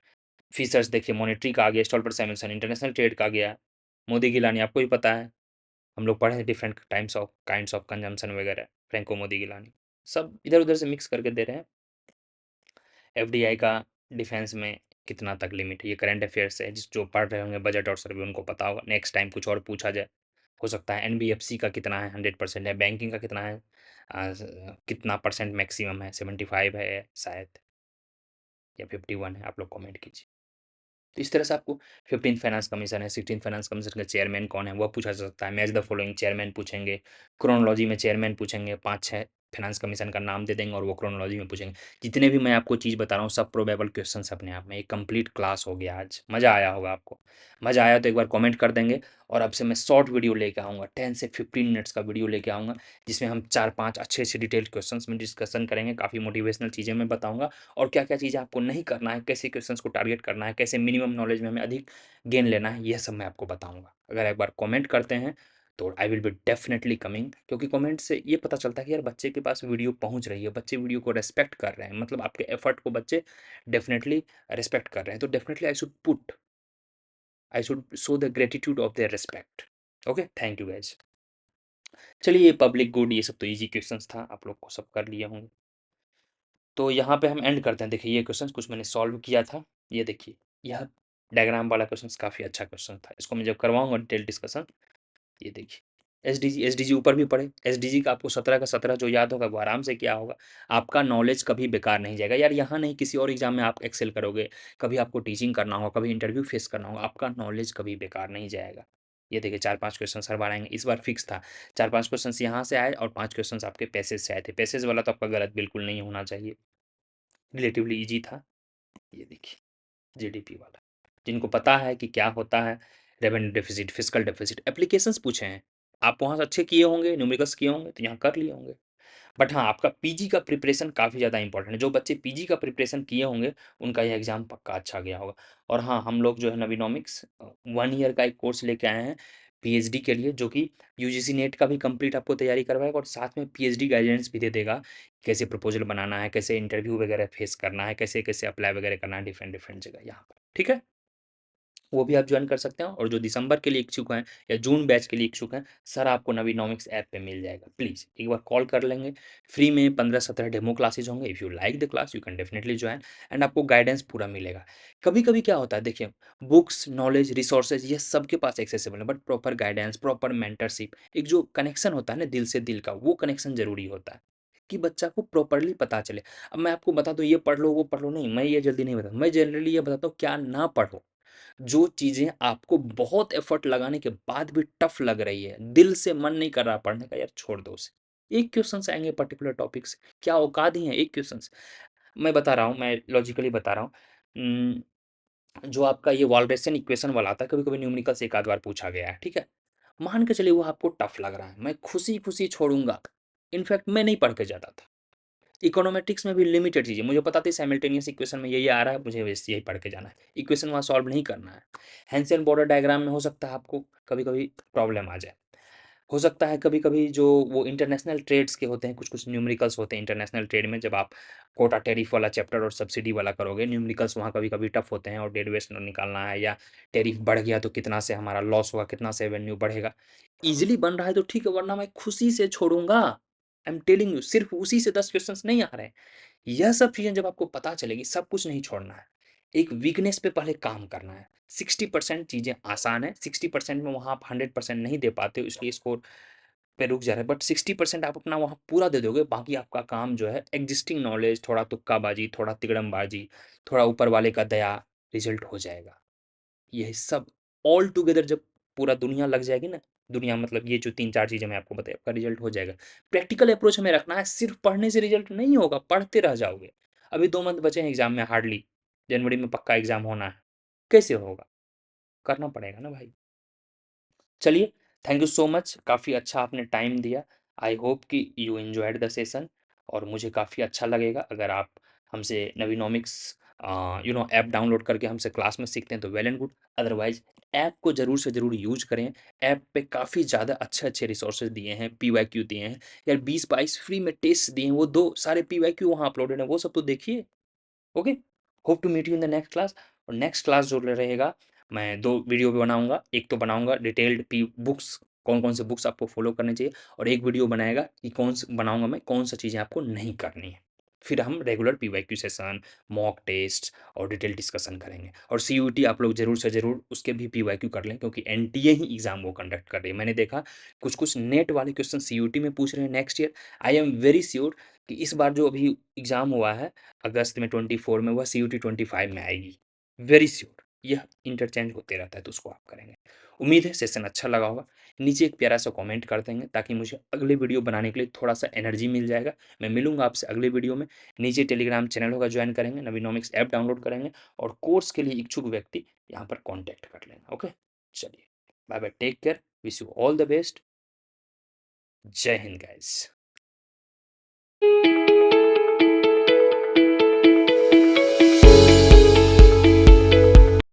features देखिए, मॉनेटरी का आ गया, स्टॉल्पर सैमुअल्सन, इंटरनेशनल ट्रेड का आ गया, मोदी गिलानी आपको ही पता है, हम लोग पढ़े हैं different times of kinds of consumption वगैरह, फ्रैंको मोदी गिलानी, सब इधर उधर से मिक्स करके दे रहे हैं। एफडीआई का डिफेंस में कितना तक लिमिट है, ये करंट अफेयर्स है, जिस जो पढ़ रहे होंगे बजट और सर्वे उनको पता होगा। नेक्स्ट टाइम कुछ और पूछा जाए, हो सकता है एनबीएफसी का कितना है, 100% है, बैंकिंग का कितना है, कितना परसेंट मैक्सिमम है, 75 है शायद, या 51 है, आप लोग कमेंट कीजिए। तो इस तरह से आपको 15 फाइनेंस कमीशन है, 16 फाइनेंस कमीशन का चेयरमैन कौन है वह पूछा जा सकता है। मैच द फॉलोइंग चेयरमैन पूछेंगे, क्रोनोलॉजी में चेयरमैन पूछेंगे, 5-6 फाइनेंस कमीशन का नाम दे देंगे और वो क्रोनोलॉजी में पूछेंगे। जितने भी मैं आपको चीज़ बता रहा हूँ सब प्रोबेबल क्वेश्चन अपने आप में। एक कंप्लीट क्लास हो गया आज, मज़ा आया होगा आपको। मज़ा आया तो एक बार कमेंट कर देंगे। और अब से मैं शॉर्ट वीडियो लेके आऊँगा, 10 से 15 मिनट्स का वीडियो लेके आऊँगा, जिसमें हम 4-5 अच्छे अच्छे डिटेल्ड क्वेश्चंस में डिस्कशन करेंगे। काफ़ी मोटिवेशनल चीज़ें मैं बताऊँगा, और क्या-क्या चीज़ें आपको नहीं करना है, कैसे क्वेश्चंस को टारगेट करना है, कैसे मिनिमम नॉलेज में हमें अधिक गेन लेना है, यह सब मैं आपको बताऊँगा। अगर एक बार कमेंट करते हैं तो I will be definitely coming, क्योंकि कमेंट से ये पता चलता है कि यार बच्चे के पास वीडियो पहुँच रही है, बच्चे वीडियो को रिस्पेक्ट कर रहे हैं, मतलब आपके एफर्ट को बच्चे डेफिनेटली रिस्पेक्ट कर रहे हैं। तो definitely I should show the gratitude of their respect. Okay, thank you guys. चलिए, ये पब्लिक गुड, ये सब तो इजी क्वेश्चंस था, आप लोग को सब कर लिए होंगे। तो यहाँ पे हम एंड करते हैं। देखिए, ये क्वेश्चन कुछ मैंने सॉल्व किया था, ये देखिए, यह डायग्राम वाला क्वेश्चन काफ़ी अच्छा क्वेश्चन था। इसको मैं जब करवाऊंगा डिटेल डिस्कशन, ये देखिए, एसडीजी ऊपर भी पढ़े, एसडीजी का आपको 17 का 17 जो याद होगा वो आराम से क्या होगा। आपका नॉलेज कभी बेकार नहीं जाएगा यार, यहाँ नहीं किसी और एग्जाम में आप एक्सेल करोगे, कभी आपको टीचिंग करना होगा, कभी इंटरव्यू फेस करना होगा, आपका नॉलेज कभी बेकार नहीं जाएगा। ये देखिए, 4-5 क्वेश्चन हर बार आएंगे, इस बार फिक्स था 4-5 क्वेश्चन यहाँ से आए और 5 क्वेश्चन आपके पैसेज से आए थे। पैसेज वाला तो आपका गलत बिल्कुल नहीं होना चाहिए, रिलेटिवली ईजी था। ये देखिए, जीडीपी वाला, जिनको पता है कि क्या होता है revenue deficit, fiscal deficit, applications पूछे हैं, आप वहाँ से अच्छे किए होंगे, न्यूमेरिकल्स किए होंगे तो यहाँ कर लिए होंगे। बट हाँ, आपका पीजी का प्रिपरेशन काफ़ी ज़्यादा इंपॉर्टेंट है। जो बच्चे पीजी का प्रिपरेशन किए होंगे, उनका ये एग्ज़ाम पक्का अच्छा गया होगा। और हाँ, हम लोग जो है नवीनॉमिक्स 1 ईयर का एक कोर्स लेके आए हैं पीएचडी के लिए, जो कि यूजीसी नेट का भी कंप्लीट आपको तैयारी करवाएगा और साथ में पीएचडी गाइडेंस भी दे देगा। कैसे प्रपोज़ल बनाना है, कैसे इंटरव्यू वगैरह फेस करना है, कैसे-कैसे अप्लाई वगैरह करना है डिफरेंट-डिफरेंट जगह यहाँ पर। ठीक है? वो भी आप जॉइन कर सकते हैं। और जो दिसंबर के लिए इच्छुक हैं या जून बैच के लिए इच्छुक हैं, सर आपको नवीनॉमिक्स ऐप पे मिल जाएगा। प्लीज़ एक बार कॉल कर लेंगे। फ्री में 15-17 डेमो क्लासेस होंगे। If you like the class you can definitely join and आपको गाइडेंस पूरा मिलेगा। कभी-कभी क्या होता है देखिए, बुक्स, नॉलेज, रिसोर्सेज ये सबके पास एक्सेसिबल है, but proper guidance, proper mentorship, एक जो कनेक्शन होता है ना दिल से दिल का, वो कनेक्शन ज़रूरी होता है कि बच्चा को प्रॉपर्ली पता चले। अब मैं आपको बता दूँ ये पढ़ लो, वो पढ़ लो, नहीं, मैं ये जल्दी नहीं बताता। मैं जनरली ये बताता हूँ क्या ना पढ़ो। जो चीज़ें आपको बहुत एफर्ट लगाने के बाद भी टफ लग रही है, दिल से मन नहीं कर रहा पढ़ने का, यार छोड़ दो उसे। 1 क्वेश्चन्स आएँगे पर्टिकुलर टॉपिक से, क्या औकात ही है 1 क्वेश्चन्स। मैं बता रहा हूँ, मैं लॉजिकली बता रहा हूँ। जो आपका ये वॉलरेसियन इक्वेशन वाला आता है, कभी-कभी न्यूमेरिकल से एक आध बार पूछा गया है, ठीक है? मान के चलिए वो आपको टफ लग रहा है, मैं खुशी-खुशी छोड़ूँगा। इनफैक्ट मैं नहीं पढ़ के जाता था। इकोनोमेट्रिक्स में भी लिमिटेड चीज़ें मुझे पता थी, साइमल्टेनियस इक्वेशन में ये आ रहा है, मुझे बस यही पढ़ के जाना है। इक्वेशन वहाँ सॉल्व नहीं करना है। हेंसियन बॉर्डर डायग्राम में हो सकता है आपको कभी-कभी प्रॉब्लम आ जाए। हो सकता है कभी-कभी जो वो इंटरनेशनल ट्रेड्स के होते हैं, कुछ-कुछ न्यूमेरिकल्स होते हैं इंटरनेशनल ट्रेड में, जब आप कोटा टैरिफ वाला चैप्टर और सब्सिडी वाला करोगे, न्यूमेरिकल्स वहाँ कभी-कभी टफ होते हैं और डेड वेस्ट निकालना है, या टैरिफ बढ़ गया तो कितना से हमारा लॉस होगा, कितना से रेवेन्यू बढ़ेगा। ईज़िली बन रहा है तो ठीक है, वरना मैं खुशी से छोड़ूँगा। आई एम टेलिंग यू, सिर्फ़ उसी से 10 क्वेश्चन्स नहीं आ रहे हैं। यह सब चीज़ें जब आपको पता चलेगी, सब कुछ नहीं छोड़ना है। एक वीकनेस पे पहले काम करना है। 60% चीज़ें आसान है, 60% में वहाँ आप 100% नहीं दे पाते हो, इसलिए स्कोर पे रुक जा रहा है, बट 60% आप अपना वहाँ पूरा दे दोगे, बाकी आपका काम जो है एग्जिस्टिंग नॉलेज, थोड़ा तुक्काबाजी, थोड़ा तिकड़मबाजी, थोड़ा ऊपर वाले का दया, रिजल्ट हो जाएगा। ये सब ऑल टुगेदर जब पूरा दुनिया लग जाएगी ना, दुनिया मतलब ये जो 3-4 चीज़ें मैं आपको बताई, आपका रिजल्ट हो जाएगा। प्रैक्टिकल अप्रोच हमें रखना है, सिर्फ़ पढ़ने से रिजल्ट नहीं होगा, पढ़ते रह जाओगे। अभी 2 मंथ बचे हैं एग्ज़ाम में हार्डली, जनवरी में पक्का एग्ज़ाम होना है। कैसे होगा? करना पड़ेगा ना भाई। चलिए, थैंक यू सो मच, काफ़ी अच्छा आपने टाइम दिया। आई होप कि यू एन्जॉयड द सेशन और मुझे काफ़ी अच्छा लगेगा अगर आप हमसे नवीनॉमिक्स ऐप डाउनलोड करके हमसे क्लास में सीखते हैं तो well and good. Otherwise app को ज़रूर से ज़रूर यूज़ करें। ऐप पे काफ़ी ज़्यादा अच्छे-अच्छे रिसोर्सेज़ दिए हैं, पीवाईक्यू दिए हैं, यार 20-22 फ्री में टेस्ट दिए हैं, वो दो सारे पीवाईक्यू वहाँ अपलोडेड हैं, वो सब तो देखिए। Okay, hope to meet you in the next class. और नेक्स्ट क्लास जो रहेगा, मैं 2 वीडियो भी बनाऊँगा। एक तो बनाऊँगा डिटेल्ड पी बुक्स, कौन-कौन से बुक्स आपको फ़ॉलो करने चाहिए, और एक वीडियो बनाएगा कि बनाऊँगा मैं कौन-सा चीज़ें आपको नहीं करनी है। फिर हम regular PYQ session, mock test और डिटेल डिस्कशन करेंगे। और सीयूईटी आप लोग ज़रूर से ज़रूर उसके भी पीवाईक्यू कर लें, क्योंकि एनटीए ही एग्ज़ाम वो कंडक्ट कर रही है। मैंने देखा कुछ-कुछ नेट वाले क्वेश्चन सीयूईटी में पूछ रहे हैं next year. I am very sure कि इस बार जो अभी एग्ज़ाम हुआ है अगस्त में 24 में, वह सीयूटी 25 में आएगी। वेरी श्योर, यह इंटरचेंज होते रहता है, तो उसको आप करेंगे। उम्मीद है सेशन अच्छा लगा होगा। नीचे एक प्यारा सा कमेंट कर देंगे ताकि मुझे अगले वीडियो बनाने के लिए थोड़ा सा एनर्जी मिल जाएगा। मैं मिलूंगा आपसे अगले वीडियो में। नीचे टेलीग्राम चैनल होगा, ज्वाइन करेंगे, नवीनॉमिक्स ऐप डाउनलोड करेंगे और कोर्स के लिए इच्छुक व्यक्ति यहाँ पर कॉन्टैक्ट कर लेना। ओके, चलिए, bye bye, take care, wish you all the best. जय हिंद गाइस।